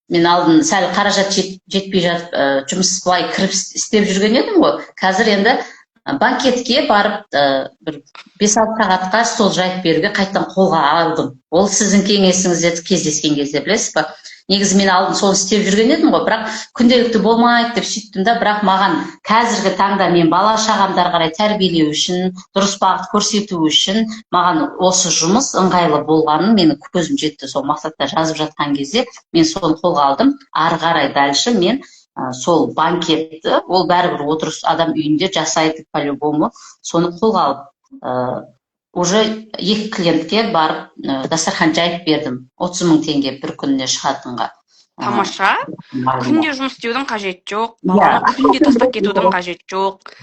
мен алдын сәл қаражат жетпей жатып, жұмыс былай кіріп істеп жүрген едім ғой. Қазір енді банкетке барып, бір 5-6 сағатқа стол жайып беруге қайттан қолға алдым. Ол сіздің кеңесіңізде кездескен кезде, білесіз ба? Негізі мен алдын соны істеп жүрген едім ғой, бірақ күнделікті болмайды деп сөйттім да, бірақ маған қазіргі таңда мен бала шағамдар қарай тәрбиелеу үшін, дұрыс бағыт көрсету үшін, маған осы жұмыс ыңғайлы болғанын менің көзім жетті. Сол мақсатта жазып жатқан кезде мен соны қолға алдым. Ары қарай дальше мен сол банкетті, ол бәрібір отырыс адам үйінде жасайды по-любому, соны қолға алып, уже 2 клиентке барып дастархан жайып бердім. 30 000 теңге бір күніне шығатынға. Тамаша. Күнде жұмыс істеудің қажет жоқ. Баланы күнде тастап кетудің қажет жоқ.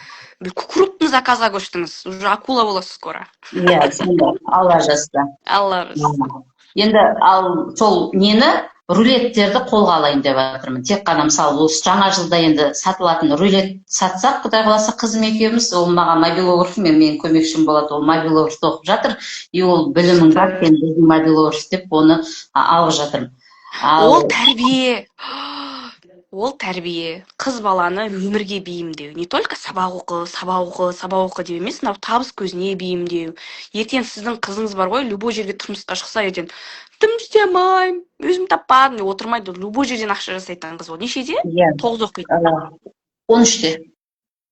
Крупный заказға көштіңіз. Уже акула боласыз скоро. Иә, сонда Алла жазса. Алла жазса. Енді ал сол нені рулеттерді қолға алайын деп жатырмын. Тек қана мысалы осы жаңа жылда енді сатылатын рулет сатсақ, Құдай қаласа қызым екеуміз, ол маған мобилограф, менің көмекшім болады, ол мобилографты оқып жатыр, и ол білімін бар, біздің мобилограф деп оны алып жатырмын. Ал Ол тәрбие. Қыз баланы өмірге бейімдеу. Не только сабақ оқы деп емес, мынау табыс көзіне бейімдеу. Ертең сіздің қызыңыз бар ғой, любой жерге тұрмысқа шықса, ертең дым істей алмаймын, өзім таппадым деп отырмайды. Любой жерден ақша жасайтын қыз ол. Нешеде? иә 9 оқиды. 13-те.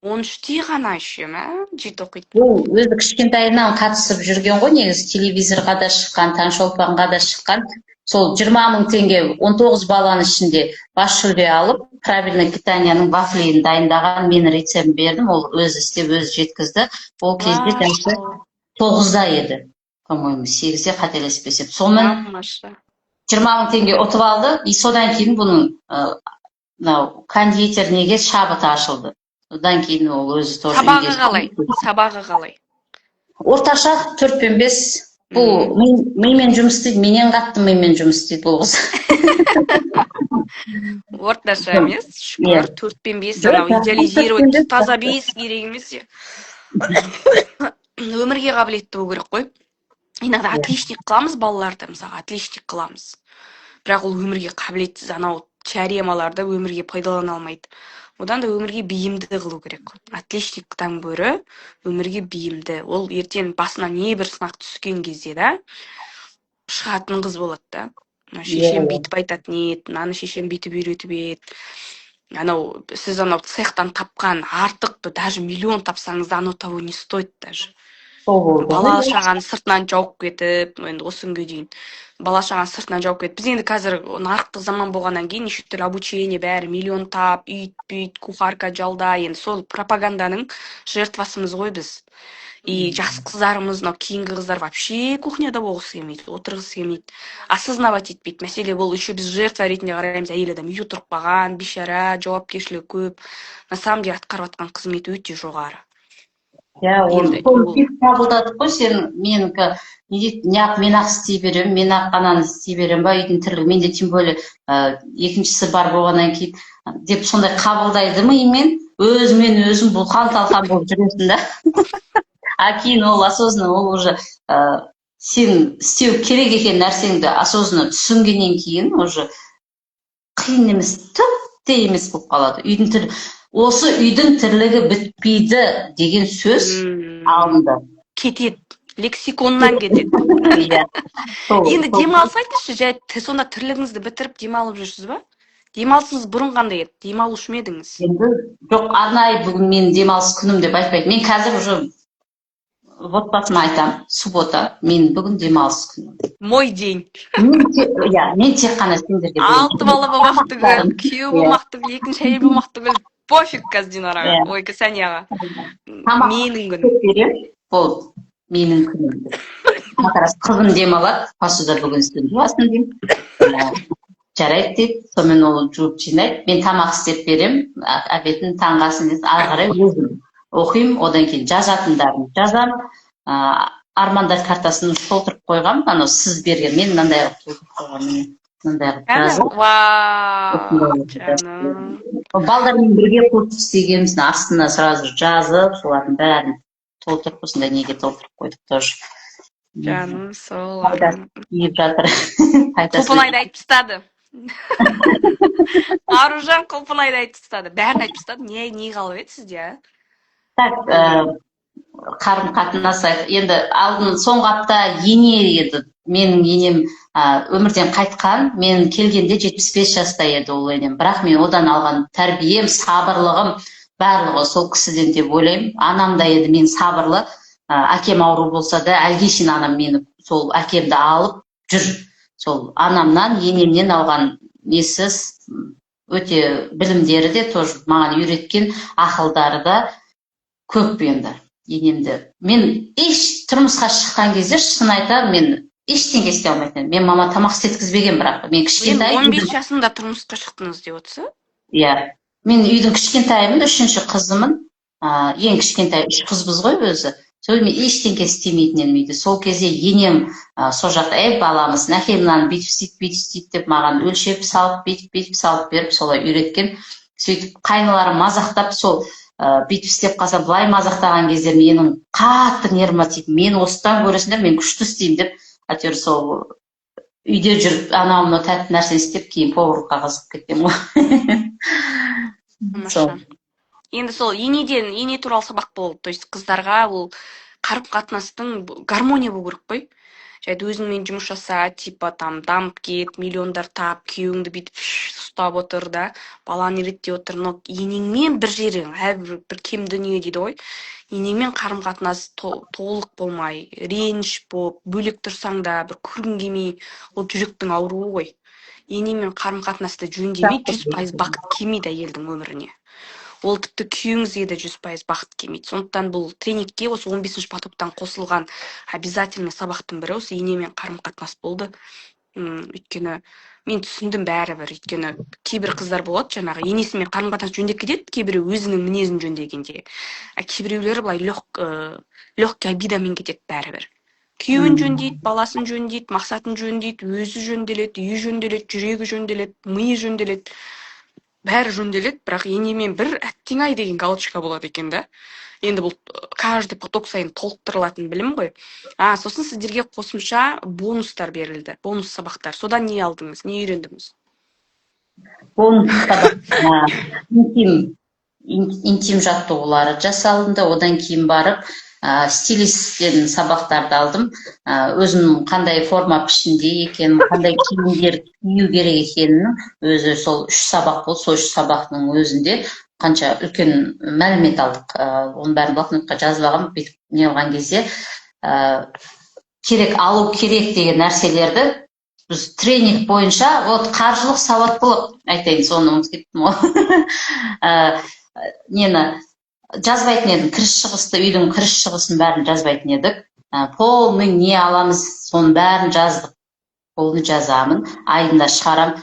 13-те ғана еще, ма? 7 оқиды. Бұл өзі кішкентайынан қатысып жүрген ғой, негізі телевизорға да шыққан, Таңшолпанға да шыққан. Сол 20 000 теңге 19 баланың ішінде бас жүлде алып, правильный питанияның вафлиін дайындаған, мен рецепт бердім, ол өзі істеп, өзі жеткізді. Ол кезде жасы 9-да еді, по-моему, 8-де қателеспесем. Сонымен Тамаша. 20 000 теңге ұтып алды, и содан кейін бұның мынау кондитер неге шабыты ашылды. Одан кейін ол өзі тоже Сабағы қалай? Орташа 4 пен 5. Бұл мимен жұмыс істейді, менен қатты мимен жұмыс істейді бұл қыз. Орташа емес, шүкір, 4 пен 5 анау идеализировать, таза 5 керек емес. Өмірге қабілетті болу керек қой. Иногда отличник қыламыз балаларды, мысалы, отличник қыламыз. Бірақ ол өмірге қабілетсіз, анау теоремаларды өмірге пайдалана алмайды. Одан да өмірге бейімді қылу керек. Отличниктан гөрі өмірге бейімді. Ол ертең басына небір сынақ түскен кезде да шығатын қыз болады да. Шешем бүйтіп айтатын еді, мынаны шешем бүйтіп үйретіп еді. Анау сіз анау цехтан тапқан артықты даже миллион тапсаңыз да анау того не стоит даже. Бала шағаны сыртынан жауып кетіп, енді осы күнге дейін бала шағаны сыртынан жауып кетіп. Біз енді қазір нарықтық заман болғаннан кейін неше түрлі обучение бәрі миллион тап, үйт, кухарка жалда, енді сол пропаганданың жертвасымыз ғой біз. И жас қыздарымыз, мынау кейінгі қыздар вообще кухняда болғысы келмейді, отырғысы келмейді, осознавать етпейді. Мәселе бұл еще біз жертва ретінде қараймыз, әйел адам үйде тұрып қалған, бейшара, жауапкершілігі көп. На самом деле атқарып жатқан қызметі өте жоғары. Иә, оны қабылдадық қой, сен менікі не дейді, неғып мен ақ істей беремін, мен ақ ананы істей беремін ба, үйдің тірлігі, менде тем более екіншісі бар болғаннан кейін деп сондай қабылдайды мимен, өзімен өзім бұлқан-талқан болып жүресің да. А кейін ол осознанно, ол уже сен істеу керек екен нәрсеңді осознанно түсінгеннен кейін уже қиын емес, түкте емес болып қалады. Осы үйдің тірлігі бітпейді деген сөз алынды. Кетеді, лексиконнан кетеді. Енді демалыс айтыңызшы, жай сонда тірлігіңізді бітіріп демалып жүрсіз ба? Демалысыңыз бұрын қандай еді? Демалушы ма едіңіз? Енді жоқ, арнайы бүгін мен демалыс күнім деп айтпайды. Мен қазір уже отбасыма айтамын, суббота, мен бүгін демалыс күнім. Мой день. Мен тек қана сендерге. 6 бала болмақ түгіл, күйеу болмақ түгіл, екінші әйел болмақ түгіл, пофиг қазір Динараға, ой, Ксанияға. Менің күнім. Ол менің күнім. Қызым демалады, посуда бүгін істеп жуасын деймін. Жарайды дейді, сонымен ол жуып жинайды. Мен тамақ істеп берем, обедін таңғасын дейді, ары қарай өзім оқимын, одан кейін жазатындарын жазамын. Армандар картасын толтырып қойғам, анау сіз берген, мен мынандай толтырып қойғам, мынандай жазып. Вау, жаным. Балдармен бірге қосып істегенбіз, астына сразу жазып, солардың бәрін толтырып, осындай неге толтырып қойдық тоже. Жаным, сол. Киіп жатыр. Құлпынайды айтып тастады. Аружан Құлпынайды айтып тастады. Бәрін айтып тастады. Не қалып еді сізде? Так, қарым қатынасайық. Енді алдын соңғы апта ене еді. Менің енем өмірден қайтқан. Мен келгенде 75 жаста еді ол енем. Бірақ мен одан алған тәрбием, сабырлығым, барлығы сол кісіден деп ойлаймын. Анам да еді мен сабырлы. Әкем ауру болса да, әлге шейін анам мені сол әкемді алып жүр. Сол анамнан, енемнен алған несіз, өте білімдері де тоже маған үйреткен ақылдары да көп енді енемді. Мен тұрмысқа шыққан кезде шын айтамын, мен ештеңе істей алмайтын. Мен мама тамақ істеткізбеген, бірақ мен кішкентай. 15 жасында тұрмысқа шықтыңыз деп отырсыз? Иә. Мен үйдің кішкентайымын, 3-ші қызымын. Ең кішкентай 3 қызбыз ғой өзі. Сол мен ештеңе істемейтін едім үйде. Сол кезде енем сол жақта, баламыз, әке мынаны бүйтіп істейді деп маған өлшеп салып, бүйтіп салып беріп, солай үйреткен. Сөйтіп қайныларым мазақтап, сол бүйтіп істеп қалса, былай мазақтаған кезде менің қатты нервыма тиді. Мен осыдан көресіңдер, мен күшті істеймін деп, әйтеуір сол үйде жүріп анау мынау тәтті нәрсе істеп кейін поварлыққа қызығып кеткен ғой. Тамаша. Енді сол ене туралы сабақ болды. То есть қыздарға ол қарым қатынастың гармония болу керек қой. Жайды өзіңмен жұмыс жаса, типа там дамып кет, миллиондар тап, күйеуіңді бүйтіп ұстап отыр да, баланы реттеп отыр, но енеңмен бір жерің, бір кем дүние дейді ғой. Енеңмен қарым қатынас толық болмай, реніш болып, бөлек тұрсаң да бір көргің келмей, ол жүректің ауруы ғой. Енеңмен қарым қатынасты жөндемей 100% бақыт келмейді әйелдің өміріне. Ол тіпті күйеуіңізге де 100% бақыт келмейді. Сондықтан бұл тренингке осы 15-ші потоктан қосылған обязательный сабақтың бірі осы енемен қарым қатынас болды. Өйткені мен түсіндім бәрібір. Өйткені кейбір қыздар болады, жаңағы енесімен қарым қатынас жөндеп кетеді, кейбірі өзінің мінезін жөндегенде. Кейбіреулері былай легкий обидамен кетеді бәрібір. Күйеуін жөндейді, баласын жөндейді, мақсатын жөндейді, өзі жөнделеді, үйі жөнделеді, жүрегі жөнделеді, миы жөнделеді. Бәрі жөнделеді, бірақ енемен бір әттең ай деген галочка болады екен да. Енді бұл каждый поток сайын толықтырылатын білім ғой. Сосын сіздерге қосымша бонустар берілді, бонус сабақтар. Содан не алдыңыз, не үйрендіңіз? Бонус сабақ, интим жаттығулары жасалынды, одан кейін барып стилистен сабақтарды алдым. Өзімнің қандай форма пішінде екен, қандай киімдер кию керек екенін өзі сол 3 сабақ болды. Сол 3 сабақтың өзінде қанша үлкен мәлімет алдық. Оның бәрін блокнотқа жазып алғам, бүйтіп не алған кезде алу керек деген нәрселерді біз тренинг бойынша қаржылық сауаттылық айтайын, соны ұмытып кеттім ғой. Жазбайтын едім, кіріс-шығысты, үйдің кіріс-шығысын бәрін жазбайтын едік. Полный не аламыз, соның бәрін жаздық. Полный жазамын, айында шығарам.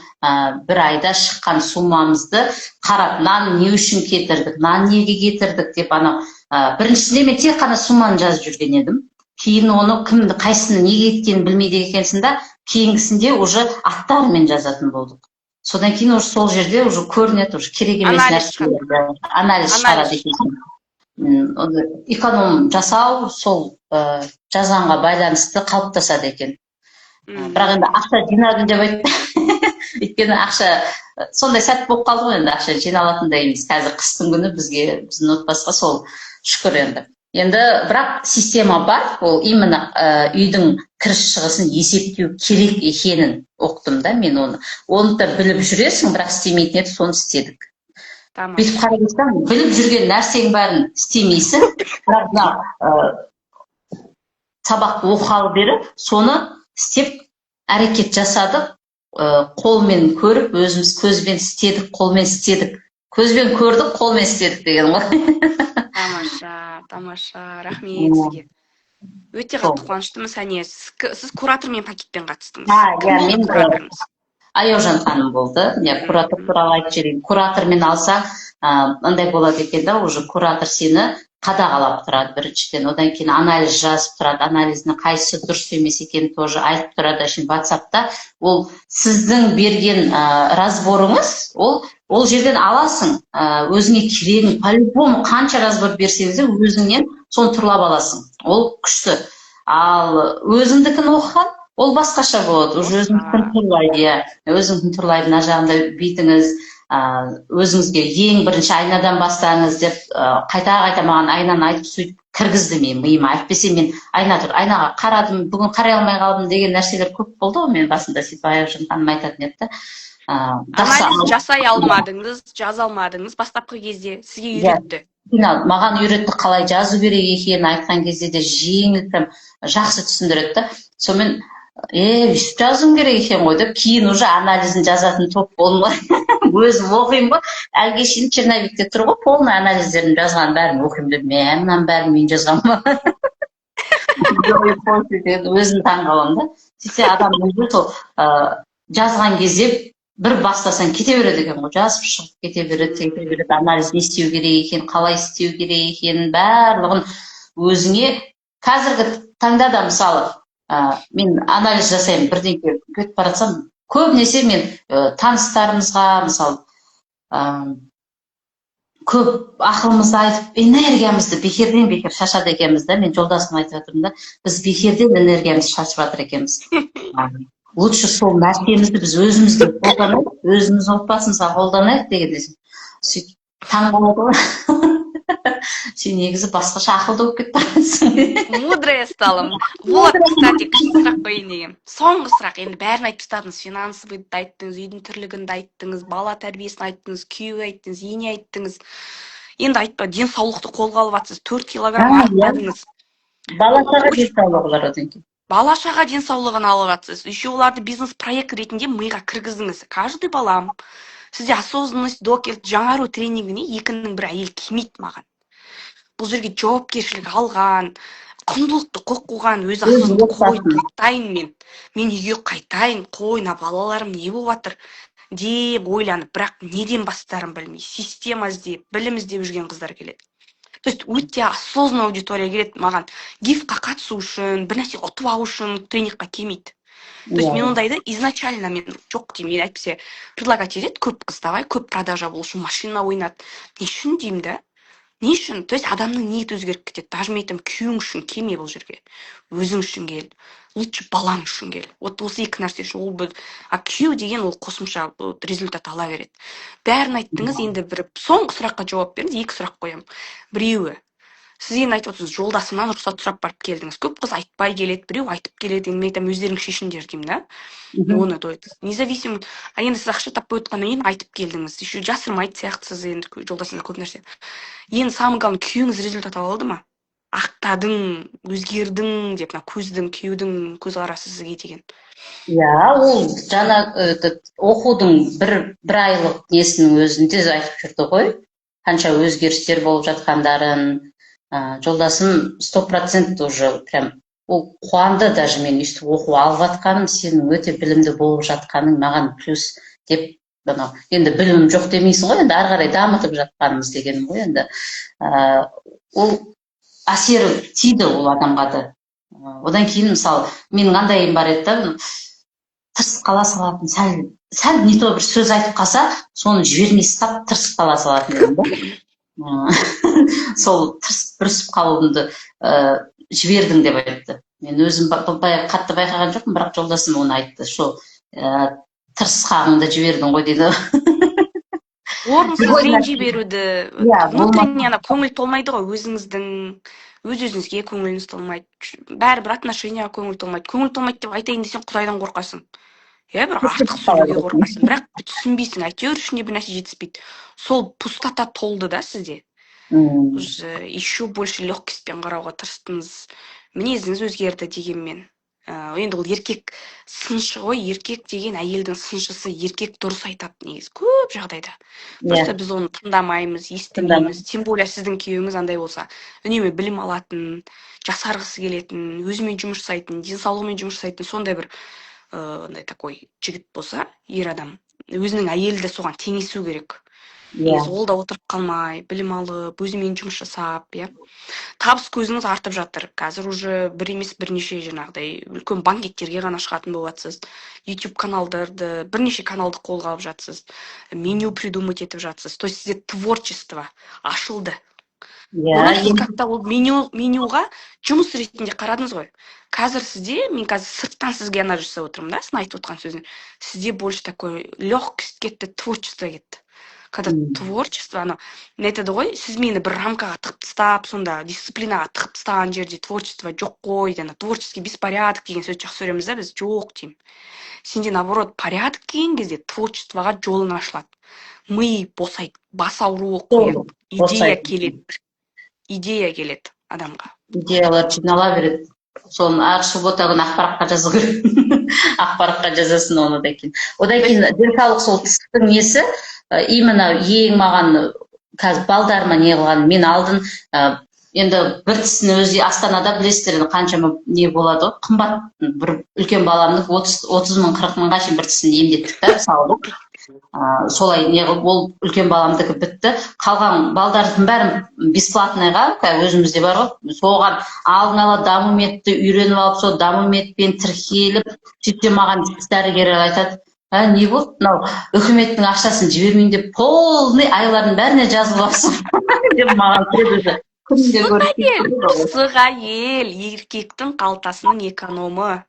Бір айда шыққан суммамызды қарап, нан не үшін кетірдік, нан неге кетірдік деп біріншісінде мен тек қана сумманы жазып жүрген едім. Кейін оны кімді, қайсыны неге кеткенін білмейді екенсің да, кейінгісінде уже аттарымен жазатын болдық. Содан кейін уже сол жерде уже көрінеді, уже керек емес нәрселерді анализ шығарады екен. Эконом жасау сол жазғанға байланысты қалыптасады екен. Бірақ енді ақша жинадым деп айтты. Өйткені ақша сондай сәт болып қалды ғой, енді ақша жиналатындай емес. Қазір қыстың күні біздің отбасыға сол шүкір енді. Енді бірақ система бар, ол именно үйдің кіріс-шығысын есептеу керек екенін оқыдым да мен оны. Оны да біліп жүресің, бірақ істемейтін еді, соны істедік. Бүйтіп қарайсаң, біліп жүрген нәрсең бәрін істемейсің, бірақ сабақты оқығалы бері соны істеп әрекет жасадық, қолмен көріп, өзіміз көзбен істедік, қолмен істедік. Көзбен көрдік, қолмен істедік деген ғой. Тамаша, рахмет сізге. Өте қатты қуаныштымын, Сәния. Сіз куратормен пакетпен қатыстыңыз. Мен Аяужан ханым болды. Куратор туралы айтып жіберейін. Куратормен алсаң, андай болады екен да, уже куратор сені қадағалап тұрады біріншіден. Одан кейін анализ жазып тұрады, анализдің қайсысы дұрыс емес екенін тоже айтып тұрады. WhatsApp-та ол сіздің берген разборыңыз, ол жерден аласың, өзіңе керегін, по-любому қанша разбор берсеңіз де өзіңнен соны тұрлап аласың. Ол күшті. Ал өзіңдікін оқыған, ол басқаша болады. Уже өзіңдікін тұрлайды, өзіңдікін тұрлайды, мына жағында бүйтіңіз, өзіңізге ең бірінші айнадан бастаңыз деп қайта маған айнаны айтып сөйтіп кіргізді мен миыма. Әйтпесе мен айнаға қарадым, бүгін қарай алмай қалдым деген нәрселер көп болды ғой мен басында. Сөйтіп Аяужан ханым айтатын еді. Анализ жасай алмадыңыз, жаза алмадыңыз бастапқы кезде, сізге үйретті. Маған үйретті, қалай жазу керек екенін айтқан кезде де жеңіл, жақсы түсіндіреді. Сонымен өйстіп жазуым керек екен ғой деп, кейін уже анализін жазатын топ болдым ғой. Өзім оқимын ғой, әлге шейін черновикте тұр ғой, полный анализдерін жазған бәрін оқимын деп, мынаның бәрін мен жазған ба? Өзім таңғаламын да. Сөйтсе адам өзі сол жазған кезде бір бастасаң кете береді екен ғой, жазып шығып кете береді, анализ не істеу керек екен, қалай істеу керек екен, барлығын өзіңе. Қазіргі таңда да мысалы, мен анализ жасаймын, бірдеңке өтіп баратсам, көбінесе мен таныстарымызға, мысалы, көп ақылымызды айтып, энергиямызды бекерден бекер шашады екенбіз да. Мен жолдасым айтып жатырмын да, біз бекерден энергиямызды шашып жатыр екенбіз. лучше сол нәрсемізді біз өзімізге қолданайық, өзіміздің отбасымызға қолданайық дегенде сөйтіп таң қалады ғой. Сен негізі басқаша ақылды болып кетіп барасың. Мудрая стала. Вот, кстати, кіші сұрақ қояйын дегенмін. Соңғы сұрақ, енді бәрін айтып тастадыңыз. Финансовыйды айттыңыз, үйдің тірлігін айттыңыз, бала тәрбиесін айттыңыз, күйеу айттыңыз, ене айттыңыз. Енді айтпа, денсаулықты қолға алып жатсыз, 4 килограмм арттыңыз. Бала-шаға денсаулығы бар одан кейін. Бала-шаға денсаулығын алып жатсыз. Еще оларды бизнес-проект ретінде миға кіргіздіңіз. Каждый балам. Сізде осознанность до жаңару тренингіне екінің бір әйел келмейді маған. Бұл жерге жауапкершілік алған, құндылықты қойған, өз ақылымды қайтайын мен. Мен үйге қайтайын, қойна балаларым не болып жатыр деп ойланып, бірақ неден бастарын білмей, система іздеп, білім іздеп жүрген қыздар келеді. То есть өте осознанный аудитория келеді маған. ГИФ-қа қатысу үшін, бір нәрсе ұтып алу үшін тренингқа келмейді. То есть мен ондайды изначально мен жоқ деймін, мен әйтпесе предлагать етеді, көп қыз давай, көп продажа болу үшін машина ойнады. Не үшін деймін да? Не үшін? То есть адамның ниеті өзгеріп кетеді. Даже мен айтамын, күйеуің үшін келме бұл жерге. Өзің үшін кел. Лучше балаң үшін кел. Вот осы екі нәрсе үшін ол бір, а күйеу деген ол қосымша результат ала береді. Бәрін айттыңыз, енді бір соңғы сұраққа жауап беріңіз, екі сұрақ қоямын. Біреуі, сіз енді айтып отырсыз, жолдасымнан рұқсат сұрап барып келдіңіз. Көп қыз айтпай келеді, біреу айтып келеді. Енді мен айтамын, өздерің шешіңдер деймін да. Оны дойды. Независимо. А енді сіз ақша таппай отқаннан кейін айтып келдіңіз. Еще жасырмайды сияқтысыз енді жолдасыңызға көп нәрсе. Енді самый главный, күйеуіңіз результат ала алды ма? Ақтадың, өзгердің деп, көздің, күйеудің көзқарасы сізге деген. Ол жаңа оқудың бір айлық несінің өзінде айтып жүрді ғой. Қанша өзгерістер болып жатқандарын, жолдасым 100% уже прям ол қуанды, даже мен өйстіп оқу алып жатқаным, сенің өте білімді болып жатқаның маған плюс деп, енді білімім жоқ демейсің ғой, енді ары қарай дамытып жатқанымыз дегенім ғой, енді ол әсері тиді ол адамға да. Одан кейін мысалы менің андайым бар еді да, тырысып қала салатын, сәл не то бір сөз айтып қалса, соны жібермей ұстап тырысып қала салатын едім да. Сол тырысып қалуымды жібердің деп айтты. Мен өзім қатты байқаған жоқпын, бірақ жолдасым оны айтты. Сол тырысқаныңды жібердің ғой дейді. Орынсыз ренжи беруді, внутренне көңіл толмайды ғой, өз-өзіңізге көңіліңіз толмайды. Бәрібір отношенияға көңіл толмайды. Көңіл толмайды деп айтайын десең, Құдайдан қорқасың. Бір артық сөйлеуге қорқасың, бірақ түсінбейсің, әйтеуір ішінде бір нәрсе жетіспейді. Сол пустота толды да сізде. Еще больше легкостьпен қарауға тырыстыңыз. Мінезіңіз өзгерді дегенмен. Енді ол еркек сыншы ғой, еркек деген әйелдің сыншысы, еркек дұрыс айтады негізі көп жағдайда. Просто біз оны тыңдамаймыз, естімейміз. Тем более сіздің күйеуіңіз андай болса, үнемі білім алатын, жасарғысы келетін, өзімен жұмыс жасайтын, денсаулығымен жұмыс жасайтын, сондай бір такой жігіт болса, ер адам, өзінің әйелі де соған теңесу керек. Ол да отырып қалмай, білім алып, өзімен жұмыс жасап, табыс көзіңіз артып жатыр. Қазір уже бір емес бірнеше жаңағыдай үлкен банкеттерге ғана шығатын боласыз. YouTube каналдарды, бірнеше каналды қолға алып жатсыз. Меню придумать етіп жатсыз. То есть сізде творчество ашылды. Как-то ол менюға жұмыс ретінде қарадыңыз ғой. Қазір сізде, мен қазір сырттан сізге ана жасап отырмын да, сіздің айтып отқан сөзін. Сізде больше такой легкость кетті, творчество кетті. Когда творчество, айтады ғой, сіз мені бір рамкаға тығып тастап, сонда дисциплинаға тығып тастаған жерде творчество жоқ қой, творческий беспорядок деген сөз жақсы көреміз да, біз жоқ деймін. Сенде наоборот порядок келген кезде творчествоға жолың ашылады. Ми босайды, бас ауруы қояды, идея келеді адамға. Идеялар жинала береді. Соны суббота күні ақпаратқа жазу керек. Ақпаратқа жазасын оны да кейін. Одан кейін денсаулық сол тістің несі, именно ең маған қазір балдарыма не қылған, мен алдын енді бір тісін өзі Астанада білесіздер, қаншама не болады ғой, қымбат бір үлкен баламның 30 мың 40 мыңға шейін бір тісін емдеттік та, салдық. Солай не ол үлкен баламдікі бітті. Қалған балдардың бәрін бесплатныйға, өзімізде бар ғой, соған алдын ала дамуметті үйреніп алып, сол дамуметпен тіркеліп, сөйтсе маған дәрігерлер айтады, не болды? Мынау үкіметтің ақшасын жібермейін деп, полный айлардың бәріне жазылып алсың деп маған кіреді. Пысық әйел, еркектің қалтасының экономы.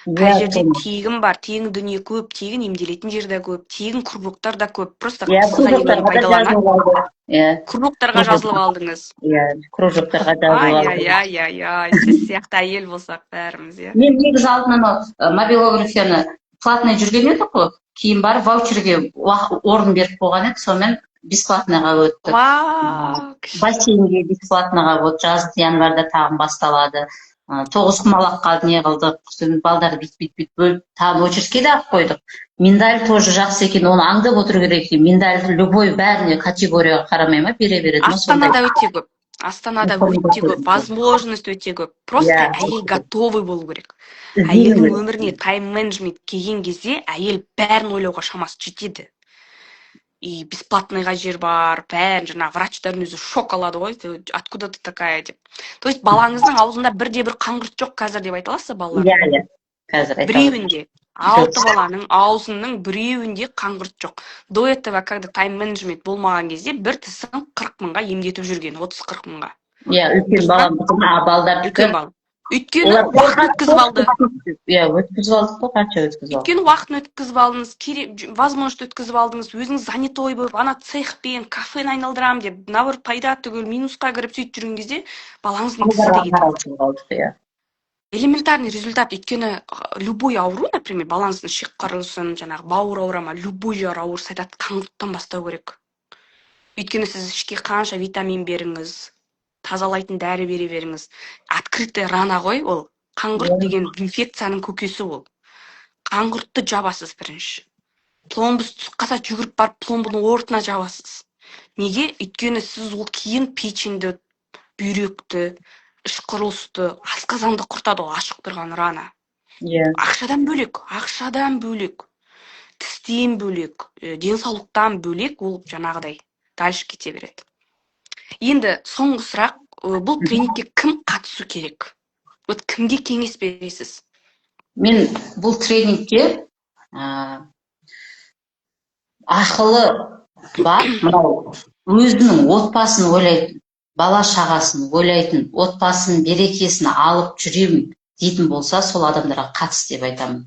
Қай Иә, жерде соны. тегін бар, тегін дүние көп, тегін емделетін жер де көп, тегін курорттар да көп. Просто Иә, қызық әлемнен кружоктарға да пайдаланады. жазылып алды. Иә, Курорттарға кружок. жазылып алдыңыз. Иә, кружоктарға жазылып Ай, ай, алды. ай, ай, ай, сіз сияқты әйел болсақ бәріміз, иә. Мен негізі алдын анау мобилографияны платный жүрген едік қой. Кейін барып ваучерге орын беріп қойған еді, сонымен бесплатныйға өттік. Вау, Бассейнге бесплатныйға вот жаз январьда тағын басталады. Тоғызқұмалаққа не қылдық, балдарды бүйтіп бөліп, тағы очередьке де алып қойдық. Миндаль тоже жақсы екен, оны аңдап отыру керек екен. Миндальді любой бәріне категорияға қарамай ма бере береді ма сондай. Астанада өте көп. Астанада өте көп, возможность өте көп. Просто Иә. әйел готовый болу керек. Іздеймін. Әйелдің өміріне тайм-менеджмент келген кезде әйел бәрін ойлауға шамасы жетеді. И бесплатныйға жер бар, бәрін жаңағы врачтардың өзі шок алады ғой, откуда ты такая деп. То есть балаңыздың аузында бірде-бір қаңғырт жоқ қазір деп айта аласыз балалар? Иә, қазір айтамын. Біреуінде. 6 баланың аузының біреуінде қаңғырт жоқ. До этого, когда тайм-менеджмент болмаған кезде, бір тісін 40 мыңға емдетіп жүрген, 30-40 мыңға. Иә, үлкен балам, балдар Үлкен бала. Өйткені уақыт өткізіп алды. Иә, өткізіп алдық қой, қанша өткізіп алдық. Өйткені уақытын өткізіп алдыңыз, возможность өткізіп алдыңыз, өзіңіз занятой болып, ана цехпен, кафені айналдырам деп, наоборот пайда түгел минусқа кіріп сөйтіп жүрген кезде балаңыздың тісі де кетеді. Элементарный результат, өйткені любой ауру, например, балаңыздың ішек құрылысын, жаңағы бауыр ауырама, любой жер ауырса айтады, қаңғырттан бастау керек. Өйткені сіз ішке қанша витамин беріңіз, тазалайтын дәрі бере беріңіз. Открытый рана ғой, ол қаңғырт деген инфекцияның көкесі ол. Қаңғыртты жабасыз бірінші. Пломбыз түсіп қалса жүгіріп барып пломбының ортына жабасыз. Неге? Өйткені сіз ол кейін печеньді, бүйректі, іш құрылысты, асқазанды құртады ол ашық тұрған рана. Ақшадан бөлек, тістен бөлек, денсаулықтан бөлек ол жаңағыдай дальше кете береді. Енді соңғы сұрақ, бұл тренингке кім қатысу керек? Вот кімге кеңес бересіз? Мен бұл тренингке ақылы бар, мынау өзінің отбасын ойлайтын, бала шағасын ойлайтын, отбасын берекесін алып жүремін дейтін болса, сол адамдарға қатыс деп айтамын.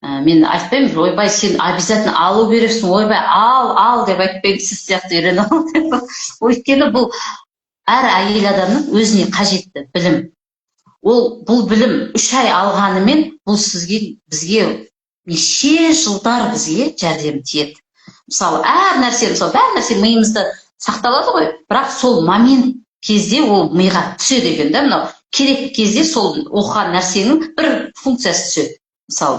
Мен айтпаймын, ойбай, сен обязательно алу керексің, ойбай, ал деп айтпаймын, сіз сияқты үйрену. Өйткені бұл әр әйел адамның өзіне қажетті білім. Бұл білім 3 ай алғанымен, бұл бізге неше жылдар бізге жәрдем тиеді. Мысалы, бәр нәрсе миымызда сақталады ғой, бірақ сол момент кезде ол миға түседі екен, да, мынау керек кезде сол оқыған нәрсенің бір функциясы түседі. Мысалы,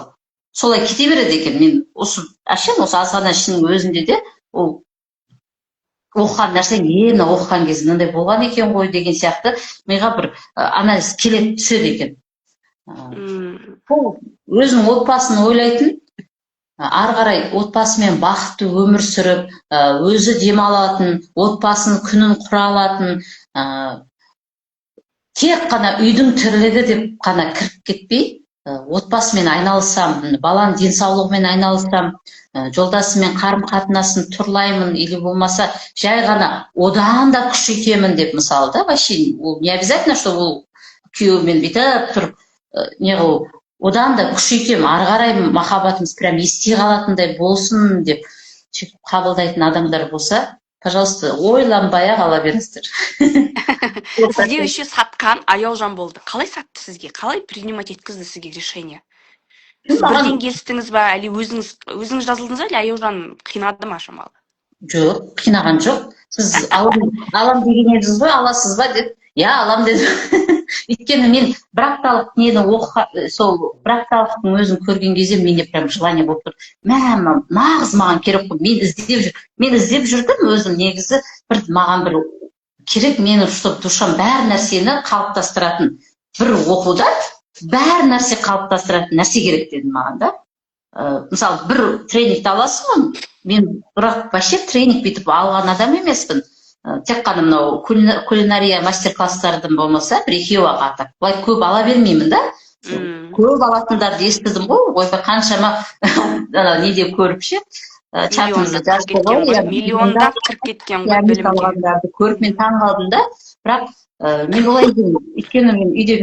солай кете береді екен. Мен осы азғана ішінің өзінде де ол оқыған нәрсе, оқыған кезде мынандай болған екен ғой деген сияқты миға бір анализ келеді, түседі екен. Ол өзінің отбасын ойлайтын, ары қарай отбасымен бақытты өмір сүріп, өзі демалатын, отбасының күнін құра алатын, тек қана үйдің тірлігі деп қана кіріп кетпей, отбасымен айналысам, баланың денсаулығымен айналысам, жолдасымен қарым-қатынасын тұрлаймын, или болмаса жай ғана одан да күшейтемін деп, мысалы, да, вообще, ол не обязательно, что ол күйеуімен бүйтіп тұрып, одан да күшейтем, ары қарай махаббатымыз прям есте қалатындай болсын деп қабылдайтын адамдар болса, пожалуйста, ойланбай-ақ ала беріңіздер. Сізге еще сатқан аяужан болды. Қалай сатты сізге? Қалай принимать еткізді сізге решение? Бірден келістіңіз ба, әлі өзіңіз жазылдыңыз ба, әлі аяужан қинады ма шамалы? Жоқ, қинаған жоқ. Сіз алам деген едіңіз ғой, аласыз ба деп. Алам дедім. Өйткені мен бір апталықтың өзін көрген кезде менде прям желание болып тұр. Нағыз маған керек қой. Мен іздеп жүрдім өзім, негізі маған бір керек, мен чтобы душам бәр нәрсені қалыптастыратын, бір оқуда бәр нәрсе қалыптастыратын нәрсе керек дедім маған, да. Мысалы, бір тренингті аласың, мен бірақ вообще тренинг бүйтіп алған адам емеспін. Тек қана мынау кулинария мастер-класстардың болмаса, бір-екеуі қатып. Бұлай көп ала бермеймін, да? Көп алатындарды естідім ғой, ойбай қаншама неде көріп ше, чатымызда жазды ғой. Миллиондап кіріп кеткен ғой білімге. Көріп мен таң қалдым да, бірақ мен олай деймін, өйткені мен үйде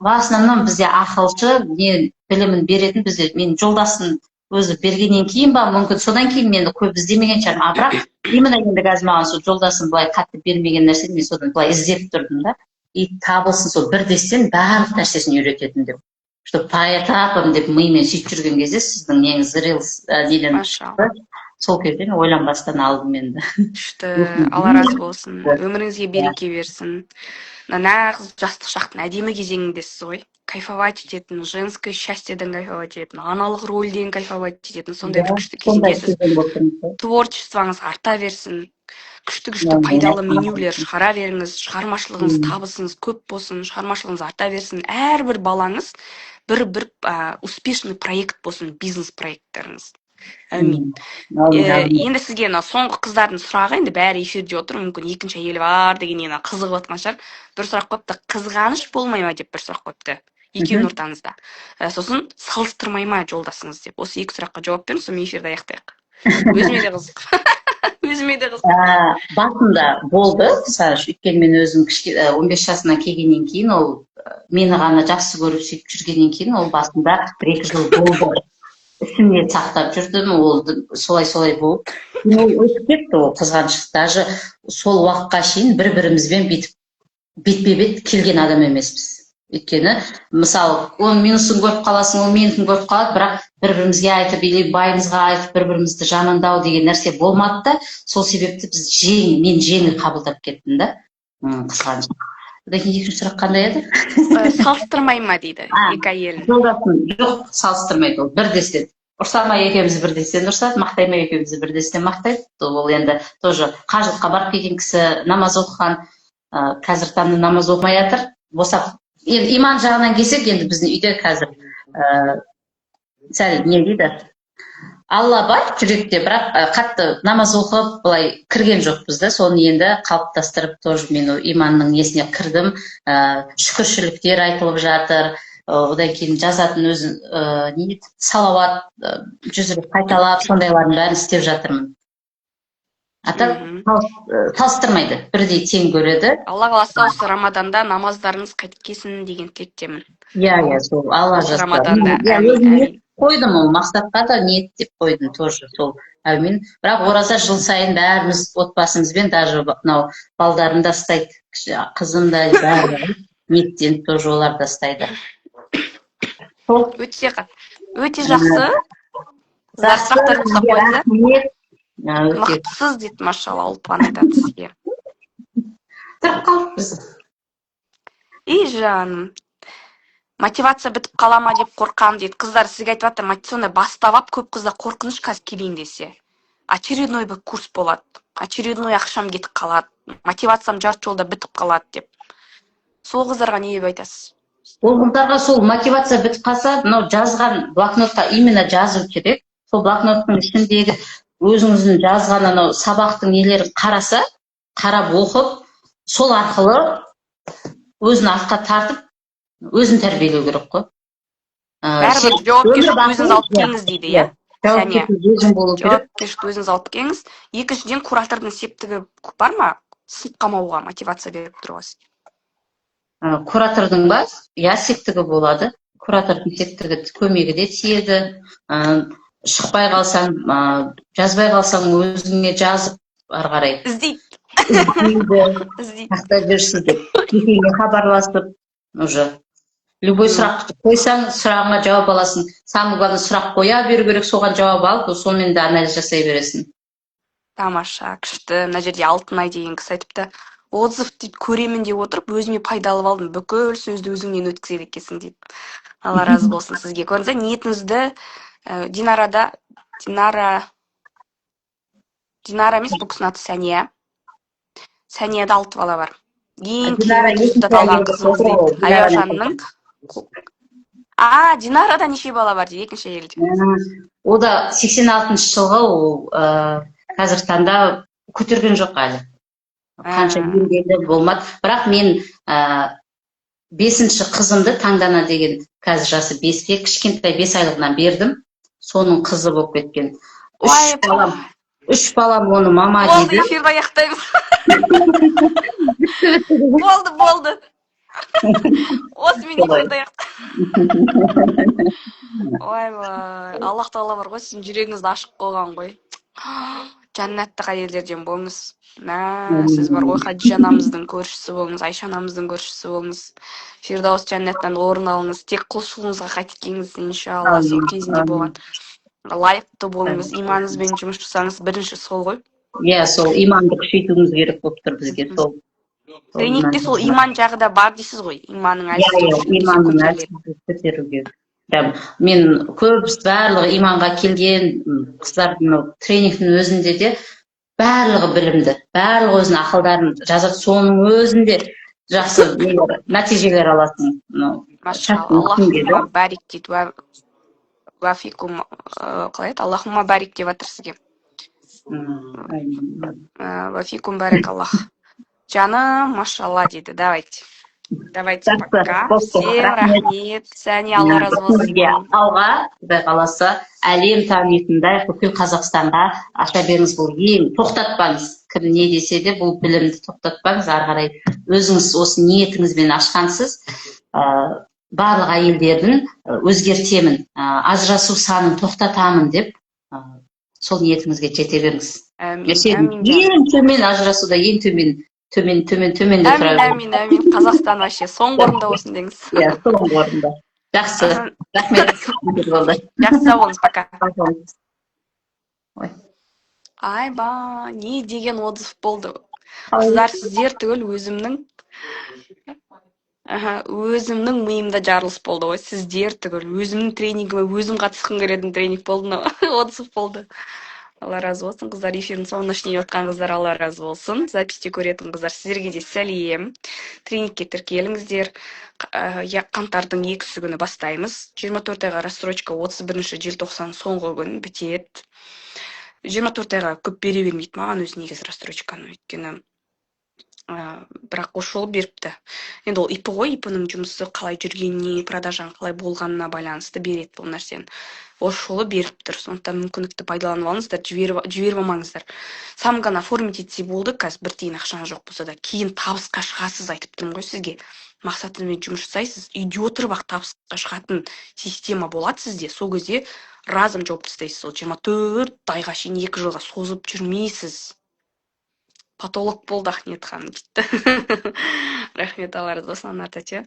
в основном бізде ақылшы не білімін беретін бізде мен жолдасын өзі бергеннен кейін ба мүмкін содан кейін мені көп іздемеген шығармын бірақ именно енді қазір маған сол жолдасым былай қатты бермеген нәрсе мен содан былай іздеп тұрдым да и табылсын сол бірдестен барлық нәрсесін үйрететін деп что по этапам деп мимен сөйтіп жүрген кезде сіздің неңіз рилс неден шықты сол кезде мен ойланбастан алдым енді күшті, алла разы болсын, өміріңізге береке берсін. Нағыз жастық шақтың әдемі кезеңіндесіз ғой, кайфовать ететін, женское счастьеден кайфовать ететін, аналық рөлден кайфовать ететін сондай бір күшті кезеңдесіз. Творчествоңыз арта берсін, күшті пайдалы менюлер шығара беріңіз, шығармашылығыңыз табысыңыз көп болсын, шығармашылығыңыз арта берсін. Әрбір балаңыз бір успешный проект болсын, бизнес проекттеріңіз. Әмин. Енді сізге соңғы қыздардың сұрағы, енді бәрі эфирде отыр, мүмкін екінші әйелі бар деген қызығып отқан шығар. Бір сұрақ қойыпты, қызғаныш болмай ма деп бір сұрақ қойыпты. Екеуінің ортаңызда. Сосын салыстырмай ма жолдасыңыз деп. Осы екі сұраққа жауап беріңіз, сосын эфирді аяқтайық. Өзіме де қызық. Өзіме де қызық. Басында болды, өйткені мен өзім 15 жасына келгеннен кейін ол мені ғана жақсы көріп сөйтіп жүргеннен кейін ол басында 1-2 жыл болды. Үстімде сақтап жүрдім, ол солай болып. Ол өтіп кетті, ол қызғаншақ. Даже сол уақытқа шейін бір-бірімізбен бетпе-бет келген адам емеспіз. Өйткені, мысалы, оның минусын көріп қаласың, ол менікін көріп қалады, бірақ бір-бірімізге айтып, или байымызға айтып, бір-бірімізді жамандау деген нәрсе болмады да, сол себепті мен жеңіл қабылдап кеттім да, қызғаншақ. Одан кейін екінші сұрақ қандай еді? Салыстырмай ма дейді, екі әйелін. Жоқ, салыстырмайды ол, бірдестен. Ұрсама екеумізді бірдестен ұрсады, мақтайма екеумізді бірдестен мақтайды. Ол енді тоже қажылыққа барып келген кісі, намаз оқыған, қазір таңда намаз оқымай жатыр. Босап, енді иман жағынан келсек, енді біздің үйде қазір сәл не дейді? Алла бар жүректе, бірақ қатты намаз оқып, былай кірген жоқпыз да, соны енді қалыптастырып, тоже мен иманның несіне кірдім, шүкіршіліктер айтылып жатыр, одан кейін жазатын өзін салауат 100 рет қайталап, сондайлардың бәрін істеп жатырмын. Салыстырмайды, бірдей тең көреді. Алла қаласа осы Рамаданда намаздарыңыз қайткесін деген тілектемін. Иә, сол Алла жазса. Рамаданда. Қойдым ол мақсатқа да ниет деп қойдым тоже сол әмин. Бірақ ораза жыл сайын бәріміз отбасымызбен даже мынау балдарым да ұстайды, қызым да бәрі ниеттен тоже олар да ұстайды. Өте жақсы. Мақтысыз дейді, машалла, ұлпан айтады сізге. Тұрып қалып біз. Жаным. Мотивация бітіп қала ма деп қорқам дейді. Қыздар сізге айтып жатыр, мотивационный бастап алып, көп қыздар қорқыныш қазір келейін десе. Очередной бір курс болады. Очередной ақшам кетіп қалады. Мотивациям жарты жолда бітіп қалады деп. Сол қыздарға не деп айтасыз? Ол қыздарға сол мотивация бітіп қалса, мынау жазған блокнотқа именно жазу керек. Сол блокноттың ішіндегі өзіңіздің жазған анау сабақтың нелерін қараса, қарап оқып, сол арқылы өзін артқа тартып өзін тәрбиелеу керек қой. Бәрібір жауапкершілік өзіңіз алып келіңіз дейді, иә? Жауапкершілік өзіңіз алып келіңіз. Екіншіден, куратордың септігі бар ма? Сынып қалмауға мотивация беріп тұруға. Куратордың ба? Я, септігі болады. Куратордың септігі көмегі де тиеді. Шықпай қалсаң, жазбай қалсаң өзіңе жазып ары қарай. Іздейді. Тақта жүрсіз деп. Кекеге хабарласып, уже любой сұрақ қойсаң, сұрағыңа жауап аласың. Самый главный сұрақ қоя беру керек, соған жауап алып, сонымен де анализ жасай бересің. Тамаша, күшті. Мына жерде Алтынай деген кісі айтыпты, отзыв деп көремін деп отырып, өзіме пайдалып алдым. Бүкіл сөзді өзіңнен өткізеді екенсің дейді. Алла разы болсын сізге. Көрдіңіз, ниетіңізді Динара емес, бұл кісінің аты Сәния. Сәнияда 6 бала бар. Ең керемет алған қызымыз дейді. Аяужанның. Динарада неше бала бар дейді, екінші әйелде. О да 86 жылғы ол қазір таңда көтерген жоқ әлі. Қанша еңбегі болмады. Бірақ мен 5-ші қызымды таңдана деген қазір жасы 5-ке, кішкентай 5 айлығынан бердім. Соның қызы болып кеткен. 3 балам оны мама дейді. Болды, эфирді аяқтаймыз. Болды. Осымен солай. эфирді ойбай, Аллах тағала бар ғой, сіздің жүрегіңізді ашып қойған ғой. Жәннаттық әйелдерден болыңыз. Сіз бар ғой, Хадижа анамыздың көршісі болыңыз, Айша анамыздың көршісі болыңыз. Фирдаус жәннаттан орын алыңыз. Тек құлшылығыңызға қайтып келіңіз, иншалла. Сол кезінде болған лайықты болыңыз, иманыңызбен жұмыс жасаңыз, бірінші сол ғой. Иә, сол иманды күшейтуіміз керек болып тұр бізге, сол Тренингте сол иман жағы да бар дейсіз ғой, иманның әлсіздігі үшін десе иманның көтеріледі. әлсіздігін көтеруге. Мен көбісі барлығы иманға келген қыздардың тренингтің өзінде де барлығы білімді, барлығы өзінің ақылдарын жазады, соның өзінде жақсы нәтижелер аласың. Машалла, Аллахума барик дейді, уафикум, қалай еді, Аллахума барик деп жатыр сізге. Вафикум барак Аллах. Жаным, машалла дейді, давайте пока. Всем рахмет, сәне, Алла разы болсын. Алға, Құдай қаласа, әлем танитындай бүкіл Қазақстанға аша беріңіз. Бұл ең, тоқтатпаңыз. Кім не десе де бұл білімді тоқтатпаңыз. Ары қарай өзіңіз осы ниетіңізбен ашқансыз, барлық әйелдердің өзгертемін, ажырасу санын тоқтатамын деп, сол ниетіңізге жете беріңіз. Ең төмен ажырасуда, ең төмен деп Әмин, Қазақстан вообще соңғы орында болсын деңіз. Иә, соңғы орында. Жақсы, рахмет. Жақсы сау болыңыз, пока. Айба, не деген отзыв болды. Қыздар, сіздер түгіл өзімнің миымда жарылыс болды ғой. Сіздер түгіл өзімнің тренингіме өзім қатысқым келетін тренинг болды, отзыв болды. Алла разы болсын, қыздар, эфирдің соңына шейін отқан қыздар, Алла разы болсын. Записьте көретін қыздар, сіздерге де сәлем. Тренингке тіркеліңіздер. Қаңтардың 2 күні бастаймыз. 24 айға рассрочка 31 желтоқсан соңғы күн бітеді. 24 айға көп бере бермейді маған өзі негізі рассрочканы, өйткені бірақ осы жолы беріпті. Енді ол ИП ғой, ИП-ның жұмысы қалай жүргеніне, продажаның қалай болғанына байланысты береді бұл нәрсені. Осы жолы беріп тұр, сондықтан мүмкіндікті пайдаланып алыңыздар, жіберіп алмаңыздар. Самган оформить етсе болды, қазір бір тиын ақшаңыз жоқ болса да, кейін табысқа шығасыз, айтып тұрмын ғой сізге. Мақсатыңызбен жұмыс жасайсыз, үйде отырып ақ табысқа шығатын система болады сізде. Сол кезде разом жауып тастайсыз, сол 24 айға шейін 2 жылға созып жүрмейсіз. Патолог болды Ахниет ханым дейді. Рахмет, Алла разы болсын, Анар тәте.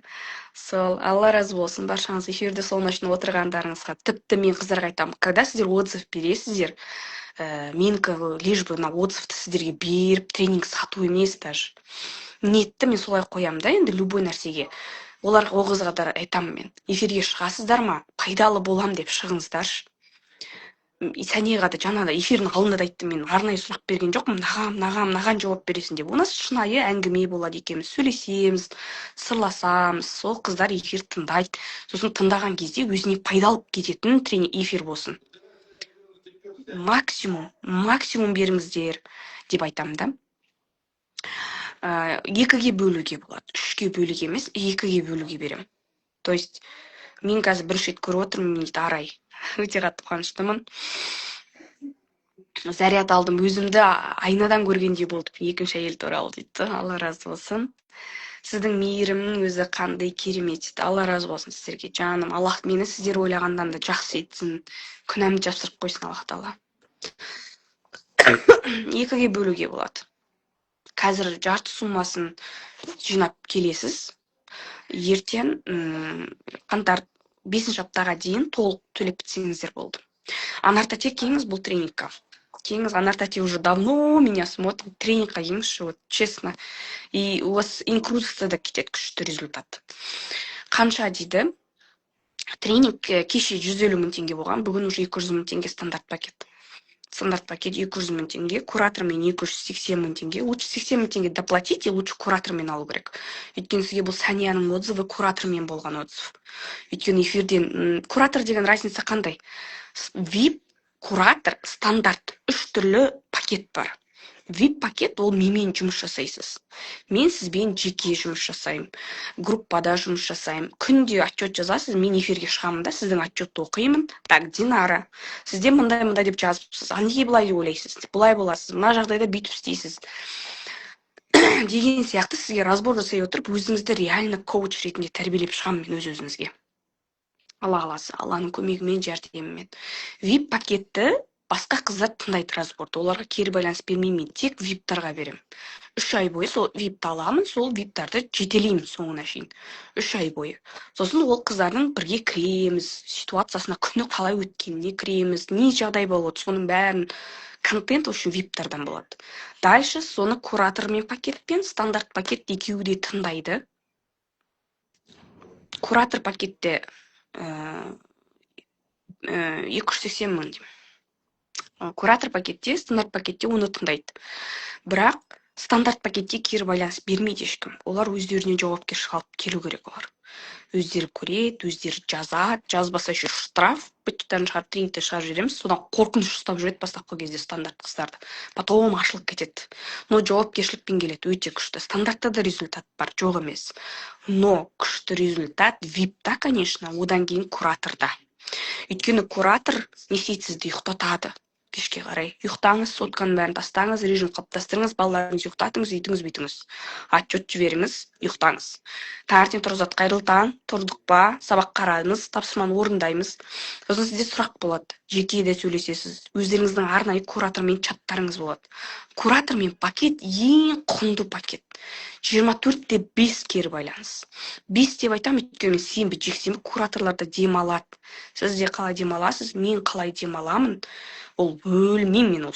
Сол, Алла разы болсын, баршаңыз эфирде соңына шейін отырғандарыңызға. Тіпті мен қыздарға айтамын, когда сіздер отзыв бересіздер, менікі лишь бы на отзывты сіздерге беріп, тренинг сату емес даже. Ниетті мен солай қоямын да, енді любой нәрсеге. Оларға о қызға да айтамын мен. Эфирге шығасыздар ма? Пайдалы болам деп шығыңыздаршы. Сәнеға да жаңа да эфирдің алдында да айттым, мен арнайы сұрақ берген жоқпын, наған жауап бересің деп. У нас шынайы әңгіме болады екеуміз, сөйлесеміз, сырласамыз, сол қыздар эфир тыңдайды. Сосын тыңдаған кезде өзіне пайдалы кететін эфир болсын. Максимум беріңіздер деп айтамын да. 2-ге бөлуге болады, 3-ге бөлуге емес, 2-ге бөлуге берем. То есть мен қазір бірінші рет көріп отырмын, мен дейді арай. Өте қатты қуаныштымын. Заряд алдым, өзімді айнадан көргендей болды, екінші әйел туралы дейді. Алла разы болсын. Сіздің мейірімнің өзі қандай керемет дейді. Алла разы болсын сіздерге, жаным. Аллах мені сіздер ойлағандан да жақсы етсін. Күнәмді жапсырып қойсын Аллах тағала. 2-ге бөлуге болады. Қазір жарты суммасын жинап келесіз. Ертең қаңтар 5 аптаға дейін толық төлеп бітсеңіздер болды. Анар тәте келіңіз бұл тренингқа. Келіңіз, Анар тәте уже давно меня смотрит. Тренингқа келіңізші, вот честно. И у вас инкрузовта да кетеді күшті результат. Қанша дейді? Тренинг кеше 150 000 теңге болған, бүгін уже 200 000 теңге стандарт пакет. Стандарт пакет 200 000 теңге, куратормен 280 000 теңге. Лучше 80 000 теңге доплатить, и лучше куратормен алу керек. Өйткені сізге бұл Сәнияның отзывы куратормен болған отзыв. Өйткені эфирден куратор деген разница қандай? VIP, куратор, стандарт 3 түрлі пакет бар. VIP пакет ол менімен жұмыс жасайсыз. Мен сізбен жеке жұмыс жасаймын, группада жұмыс жасаймын. Күнде отчет жазасыз, мен эфирге шығамын да, сіздің отчетты оқимын. Так, Динара, сізде мындай деп жазыпсыз. А неге бұлай деп ойлайсыз? Бұлай боласыз, мына жағдайда бүйтіп істейсіз. деген сияқты сізге разбор жасай отырып өзіңізді реально коуч ретінде тәрбиелеп шығамын мен өз-өзіңізге. Алла қаласа, Алланың көмегімен, жәрдемімен. VIP пакетті басқа қыздар тыңдайды разборды. Оларға кері байланыс бермеймін, тек VIP-тарға беремін. 3 ай бойы сол VIP-ті аламын, сол VIP-тарды жетелеймін соңына шейін. 3 ай бойы. Сосын ол қыздардың бірге кіреміз, ситуациясына күні қалай өткеніне кіреміз, не жағдай болып отыр, соның бәрін контент үшін VIP-тардан болады. Дальше соны куратормен пакетпен, стандарт пакет екеуі де тыңдайды. Куратор пакетте 280 мың деймін. Куратор пакетте, стандарт пакетте оны тыңдайды. Бірақ стандарт пакетте кері байланыс бермейді ешкім. Олар өздеріне жауапкершілік алып келу керек олар. Өздері көреді, өздері жазады, жазбаса еще штраф, быттарын шығарып, тренингті шығарып жібереміз. Содан қорқыныш ұстап жүреді бастапқы кезде стандарт қыздарды. Потом ашылып кетеді. Но жауапкершілікпен келеді, өте күшті. Стандартта да результат бар, жоқ емес. Но күшті результат VIP-та, конечно, одан кейін кураторда. Өйткені куратор не істейді, сізді ұйықтатады. Кешке қарай ұйықтаңыз, сотканың бәрін тастаңыз, режим қалыптастырыңыз, балаларыңызды ұйықтатыңыз, үйтіңіз, бүйтіңіз. Отчет жіберіңіз, ұйықтаңыз. Таңертең тұрғызады, қайырлы таң, тұрдық па, сабақ қарадыңыз, тапсырманы орындаймыз. Сосын сізде сұрақ болады, жеке де сөйлесесіз, өздеріңіздің арнайы куратормен чаттарыңыз болады. Куратормен пакет ең құнды пакет. 24/5 кері байланыс. 5 деп айтамын, өйткені сенбі, жексенбі кураторларда демалады. Сіз де қалай демаласыз, мен қалай демаламын. Ол бөлмеймін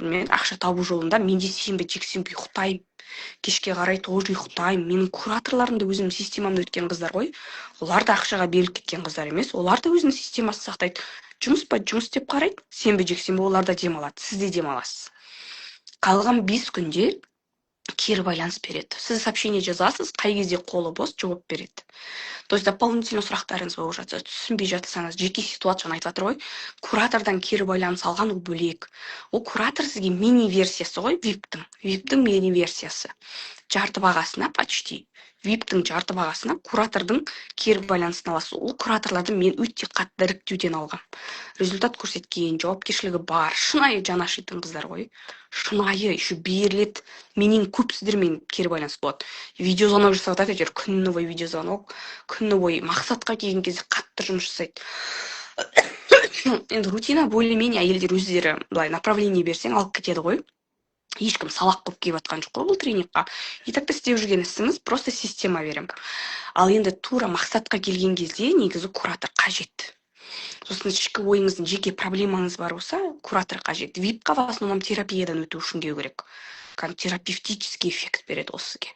мен ақша табу жолында, мен де сенбі, жексенбі ұйықтаймын. Кешке қарай тоже ұйықтаймын. Менің кураторларым да өзімнің системамды өткен қыздар ғой. Олар да ақшаға беріліп кеткен қыздар емес. Олар да өзінің системасын сақтайды. Жұмыс па жұмыс деп қарайды. Сенбі, жексенбі олар да демалады. Сіз де демаласыз. Қалған 5 күнде кері байланыс береді. Сіз сообщение жазасыз, қай кезде қолы бос жауап береді. То есть дополнительно сұрақтарыңыз болып жатса, түсінбей жатсаңыз, жеке ситуацияны айтып жатыр ғой. Куратордан кері байланыс алған ол бөлек. Ол куратор сізге мини версиясы ғой, VIP-тің мини версиясы. Жарты бағасына почти. VIP-тің жарты бағасына куратордың кері байланысын аласыз. Ол кураторларды мен өте қатты іріктеуден алғам. Результат көрсеткен, жауапкершілігі бар, шынайы жаны ашитын қыздар ғой. Шынайы, еще беріледі. Менен көп сіздермен кері байланыс болады. Видеозвонок жасап жатады, күні бойы видеозвонок, күні бойы мақсатқа келген кезде қатты жұмыс жасайды. Енді рутина более-менее әйелдер өздері былай направление берсең алып кетеді ғой. Ешкім салақ қойып келіп жатқан жоқ қой бұл тренингқа. И так істеп жүрген ісіміз просто система берем. Ал енді тура мақсатқа келген кезде негізі куратор қажет. Сосын ішкі ойыңыздың жеке проблемаңыз бар болса, куратор қажет. VIP-қа в основном терапиядан өту үшін келу керек. Терапевтический эффект береді ол сізге.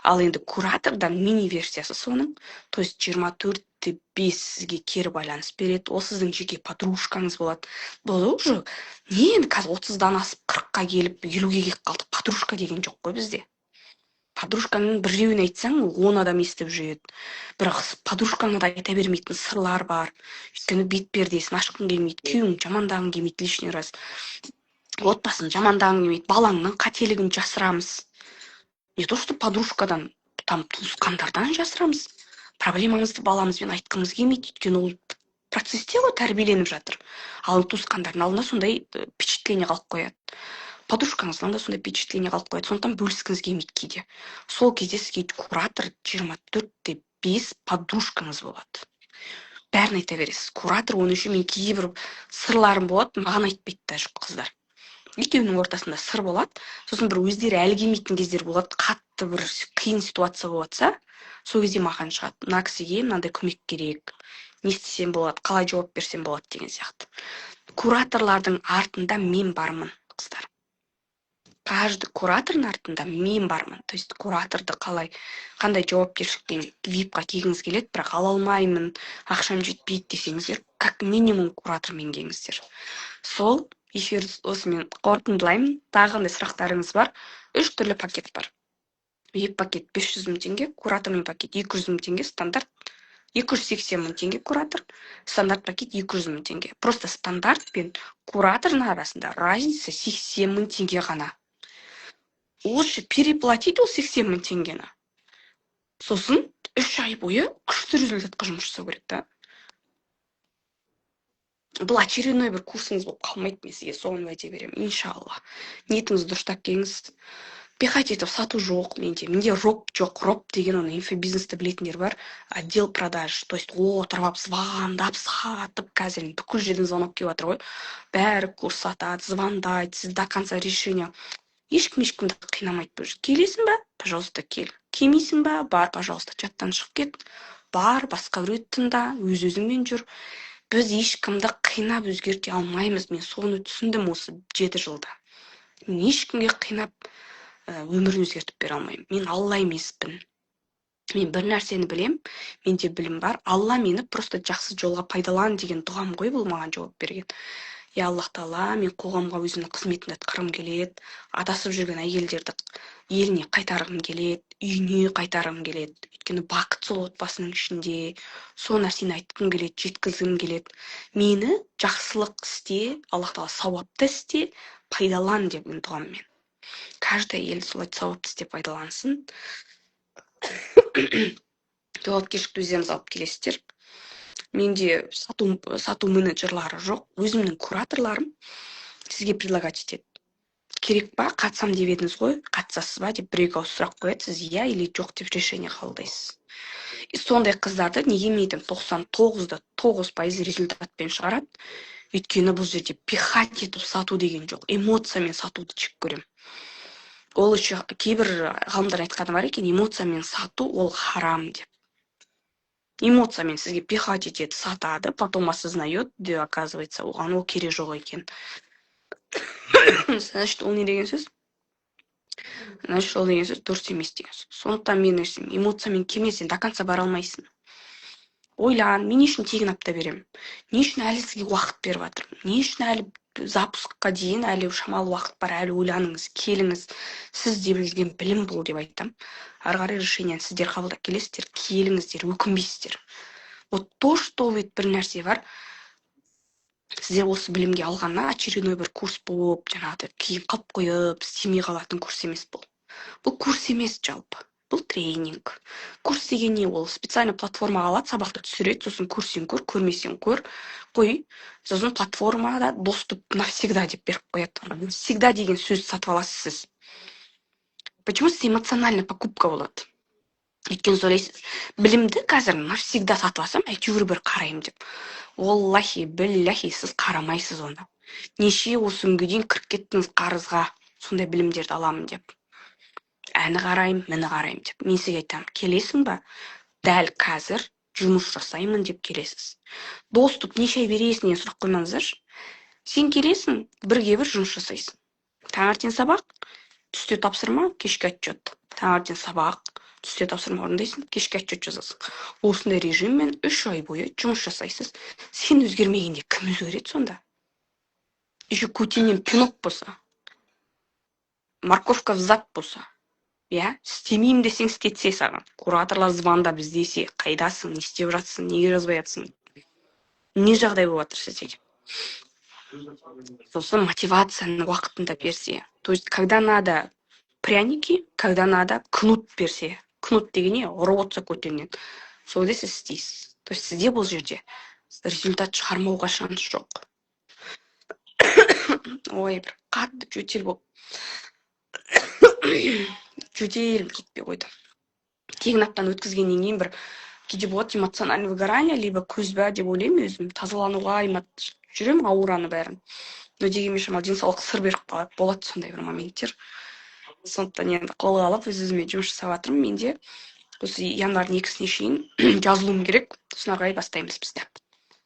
Ал енді куратордан мини версиясы соның, то есть 24/5 сізге кері байланыс береді. Ол сіздің жеке подружкаңыз болады. Бұл уже не енді қазір 30-дан асып 40-қа келіп 50-ге келіп қалды. Подружка деген жоқ қой бізде. Подружкаңның біреуін айтсаң, 10 адам естіп жүреді. Бірақ подружкаңа да айта бермейтін сырлар бар. Өйткені бет пердесін ашқың келмейді, күйеуің жамандағың келмейді, лишний раз. Отбасын жамандағың келмейді, балаңның қателігін жасырамыз. Не то, что подружкадан, там туысқандардан жасырамыз. Проблемамызды баламызбен айтқымыз келмейді, өйткені ол процесте ғой тәрбиеленіп жатыр. Ал туысқандардың алдында сондай впечатление қалып қояды. Подружкаңыздың алдында сондай впечатление қалып қояды. Сондықтан бөліскіңіз келмейді кейде. Сол кезде сізге куратор 24/5 подружкаңыз болады. Бәрін айта бересіз. Куратор оның үшін мен кейбір сырларым болады, маған айтпайды даже қыздар. Екеуінің ортасында сыр болады. Сосын бір өздері әлі келмейтін кездер болады, қатты бір қиын ситуация болатса, сол кезде маған шығады. Мына кісіге мынандай көмек керек. Не істесем болады, қалай жауап берсем болады деген сияқты. Кураторлардың артында мен бармын, қыздар. Каждый куратордың артында мен бармын. То есть кураторды қандай жауапкершілікпен VIP-қа келгіңіз келеді, бірақ ала алмаймын, ақшам жетпейді десеңіздер, как минимум куратормен келіңіздер. Сол эфир осымен қорытындылаймын. Тағы қандай сұрақтарыңыз бар? 3 түрлі пакет бар. VIP пакет 500 мың теңге, куратормен пакет 200 мың теңге, стандарт 280 мың теңге куратор, стандарт пакет 200 мың теңге. Просто стандарт пен кураторның арасында разница 80 мың теңге ғана. Лучше переплатить ол 80 мың теңгені. Сосын 3 ай бойы күшті результатқа жұмыс жасау керек та. Бұл очередной бір курсыңыз болып қалмайды, мен сізге соны уәде беремін, иншалла. Ниетіңізді дұрыстап келіңіз. пихать етіп сату жоқ менде роб жоқ. Роб деген оны инфобизнесті білетіндер бар. Отдел продаж. То есть отырып алып звондап сатып, қазір бүкіл жерден звонок келіп жатыр ғой. Бәрі курс сатады, звондайды, сіз до конца решения. Ешкімді қинамайды бұл жерде. Келесің ба? Пожалуйста, кел. Келмейсің ба? Бар, пожалуйста, чаттан шығып кет. Бар, басқа біреуді тыңда, өз-өзіңмен жүр. Біз ешкімді қинап өзгерте алмаймыз. Мен соны түсіндім осы 7 жылда. Мен ешкімге қинап өмірін өзгертіп бере алмаймын. Мен Алла емеспін. Мен бір нәрсені білем, менде білім бар. Алла мені просто жақсы жолға пайдалан деген дұғам ғой, бұл маған жауап берген. Я Аллах Тағала, мен қоғамға өзімнің қызметімді атқарғым келеді. Адасып жүрген әйелдерді еліне қайтарғым келеді, үйіне қайтарғым келеді. Өйткені бақыт сол отбасының ішінде. Сол нәрсені айтқым келеді, жеткізгім келеді. Мені жақсылық істе, Аллах Тағала сауапты істе, пайдалан деген дұғаммен. Каждый әйел солай сауапты істе пайдалансын. Жауапкершілікті өздеріңіз алып келесіздер. Менде сату менеджерлары жоқ, өзімнің кураторларым сізге предлагать етеді. Керек па, қатысам деп едіңіз ғой, қатысасыз ба деп бір-екі ауыз сұрақ қояды, сіз иә или жоқ деп решение қабылдайсыз. И сондай қыздарды неге мен айтамын, 99.9% результатпен шығарады. Өйткені бұл жерде пихать етіп сату деген жоқ, эмоциямен сатуды жек көремін. Ол еще кейбір ғалымдар айтқаны бар екен, эмоциямен сату ол харам деп. Эмоциямен сізге пихать етеді, сатады, потом осознает, деп оказывается, оған ол керек жоқ екен. Значит, ол не деген сөз? Значит, ол деген сөз дұрыс емес деген сөз. Сондықтан мен эмоциямен келмесең до конца бара алмайсың. Ойлан, мен не үшін тегін апта беремін? Не үшін әлі сізге уақыт беріп жатырмын? Не үшін әлі запускқа дейін әлі шамалы уақыт бар, әлі ойланыңыз, келіңіз. Сіз деп жүрген білім бұл деп айтам. Ары қарай решениені сіздер қабылдап келесіздер, келіңіздер, өкінбейсіздер. Вот то, что бір нәрсе бар, сіздер осы білімге алғаннан очередной бір курс болып, жаңағыдай кейін қалып қойып, істемей қалатын курс емес бұл. Бұл курс емес жалпы. Бұл тренинг. Курс деген не ол? Специально платформаға алады, сабақты түсіреді, сосын көрсең көр, көрмесең көр, қой. Сосын платформада доступ навсегда деп беріп қояды. Всегда деген сөз сатып аласыз сіз. Почему сіз эмоциональный покупка болады? Өйткені ойлайсыз, білімді қазір навсегда сатып алсам, әйтеуір бір қараймын деп. Оллахи, білляхи, сіз қарамайсыз оны. Неше осы күнге дейін кіріп кеттіңіз қарызға, сондай білімдерді аламын деп. Әні қараймын, міні қараймын деп. Мен сізге айтамын, келесің ба? Дәл қазір жұмыс жасаймын деп келесіз. Доступ неше ай бересің деген сұрақ қоймаңыздаршы. Сен келесің, бірге бір жұмыс жасайсың. Таңертең сабақ, түсте тапсырма, кешкі отчет. Таңертең сабақ, түсте тапсырма орындайсың, кешкі отчет жазасың. Осындай режиммен 3 ай бойы жұмыс жасайсыз. Сен өзгермегенде кім өзгереді сонда? Еще көтенен пинок болса, морковка в зад болса. Я істемеймін десең істетсе саған. Кураторлар звондап іздесе, қайдасың, не істеп жатсың, неге жазбай жатсың? Не жағдай болып жатыр сізде? Сосын мотивацияны уақытында берсе. То есть, когда надо пряники, когда надо кнут берсе. Кнут деген не? Ұрып отырса көтеннен. Сонда сіз істейсіз. То есть, сізде бұл жерде результат шығармауға шанс жоқ. Ой, бір қатты жөтел болып. Жөтелім кетпей қойды. Тегін аптаны өткізгеннен кейін бір кейде болады эмоциональный выгорание, либо көз бе деп ойлаймын өзім. Тазалануға жүремін аураны бәрін. Но дегенмен шамалы денсаулық сыр беріп қалады. Болады сондай бір моменттер. Сондықтан енді қолға алып өз-өзіме жұмыс жасап жатырмын. Менде осы январьдың 2-сіне шейін жазылуым керек. Сосын ары қарай бастаймыз бізде.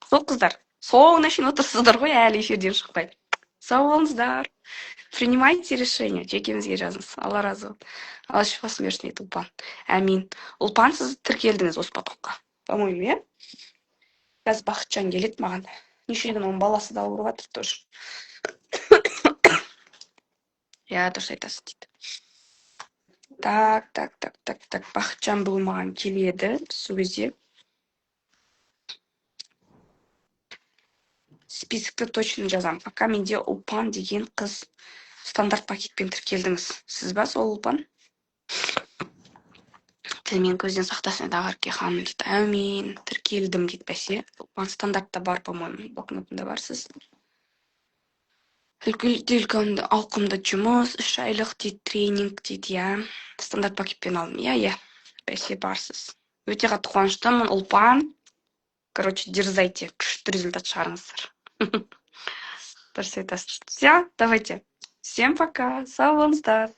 Сол қыздар, соңына шейін отырсыздар ғой, әлі эфирден шықпай. Сау болыңыздар. Принимайте решение. Жекемізге жазыңыз. Алла разы болсын. Алла шипасын берсін дейді Ұлпан. Әмин. Ұлпан, сіз тіркелдіңіз осы потокқа. По-моему, иә? Қазір Бақытжан келеді маған. Неше күн оның баласы да ауырып жатыр тоже. Я дұрыс айтасыз дейді. Так. Бақытжан бүгін маған келеді. Сол кезде списокті точно жазам. Пока менде Ұлпан деген қыз стандарт пакетпен тіркелдіңіз. Сіз ба сол Ұлпан? Тілмен көзден сақтасын дағарке ханым дейді. Әмин, тіркелдім дейді бәсе. Ұлпан стандартта бар, по-моему, блокнотында бар сіз. үлкен ауқымды жұмыс, 3 айлық дейді, тренинг дейді, иә. Стандарт пакетпен алдым, иә. Бәсе барсыз. Өте қатты қуаныштымын, ұлпан. Короче, дерзайте, күшті результат шығарыңыздар. Дұрыс айтасыз. Все, давайте. Всем пока, сау болыңыздар.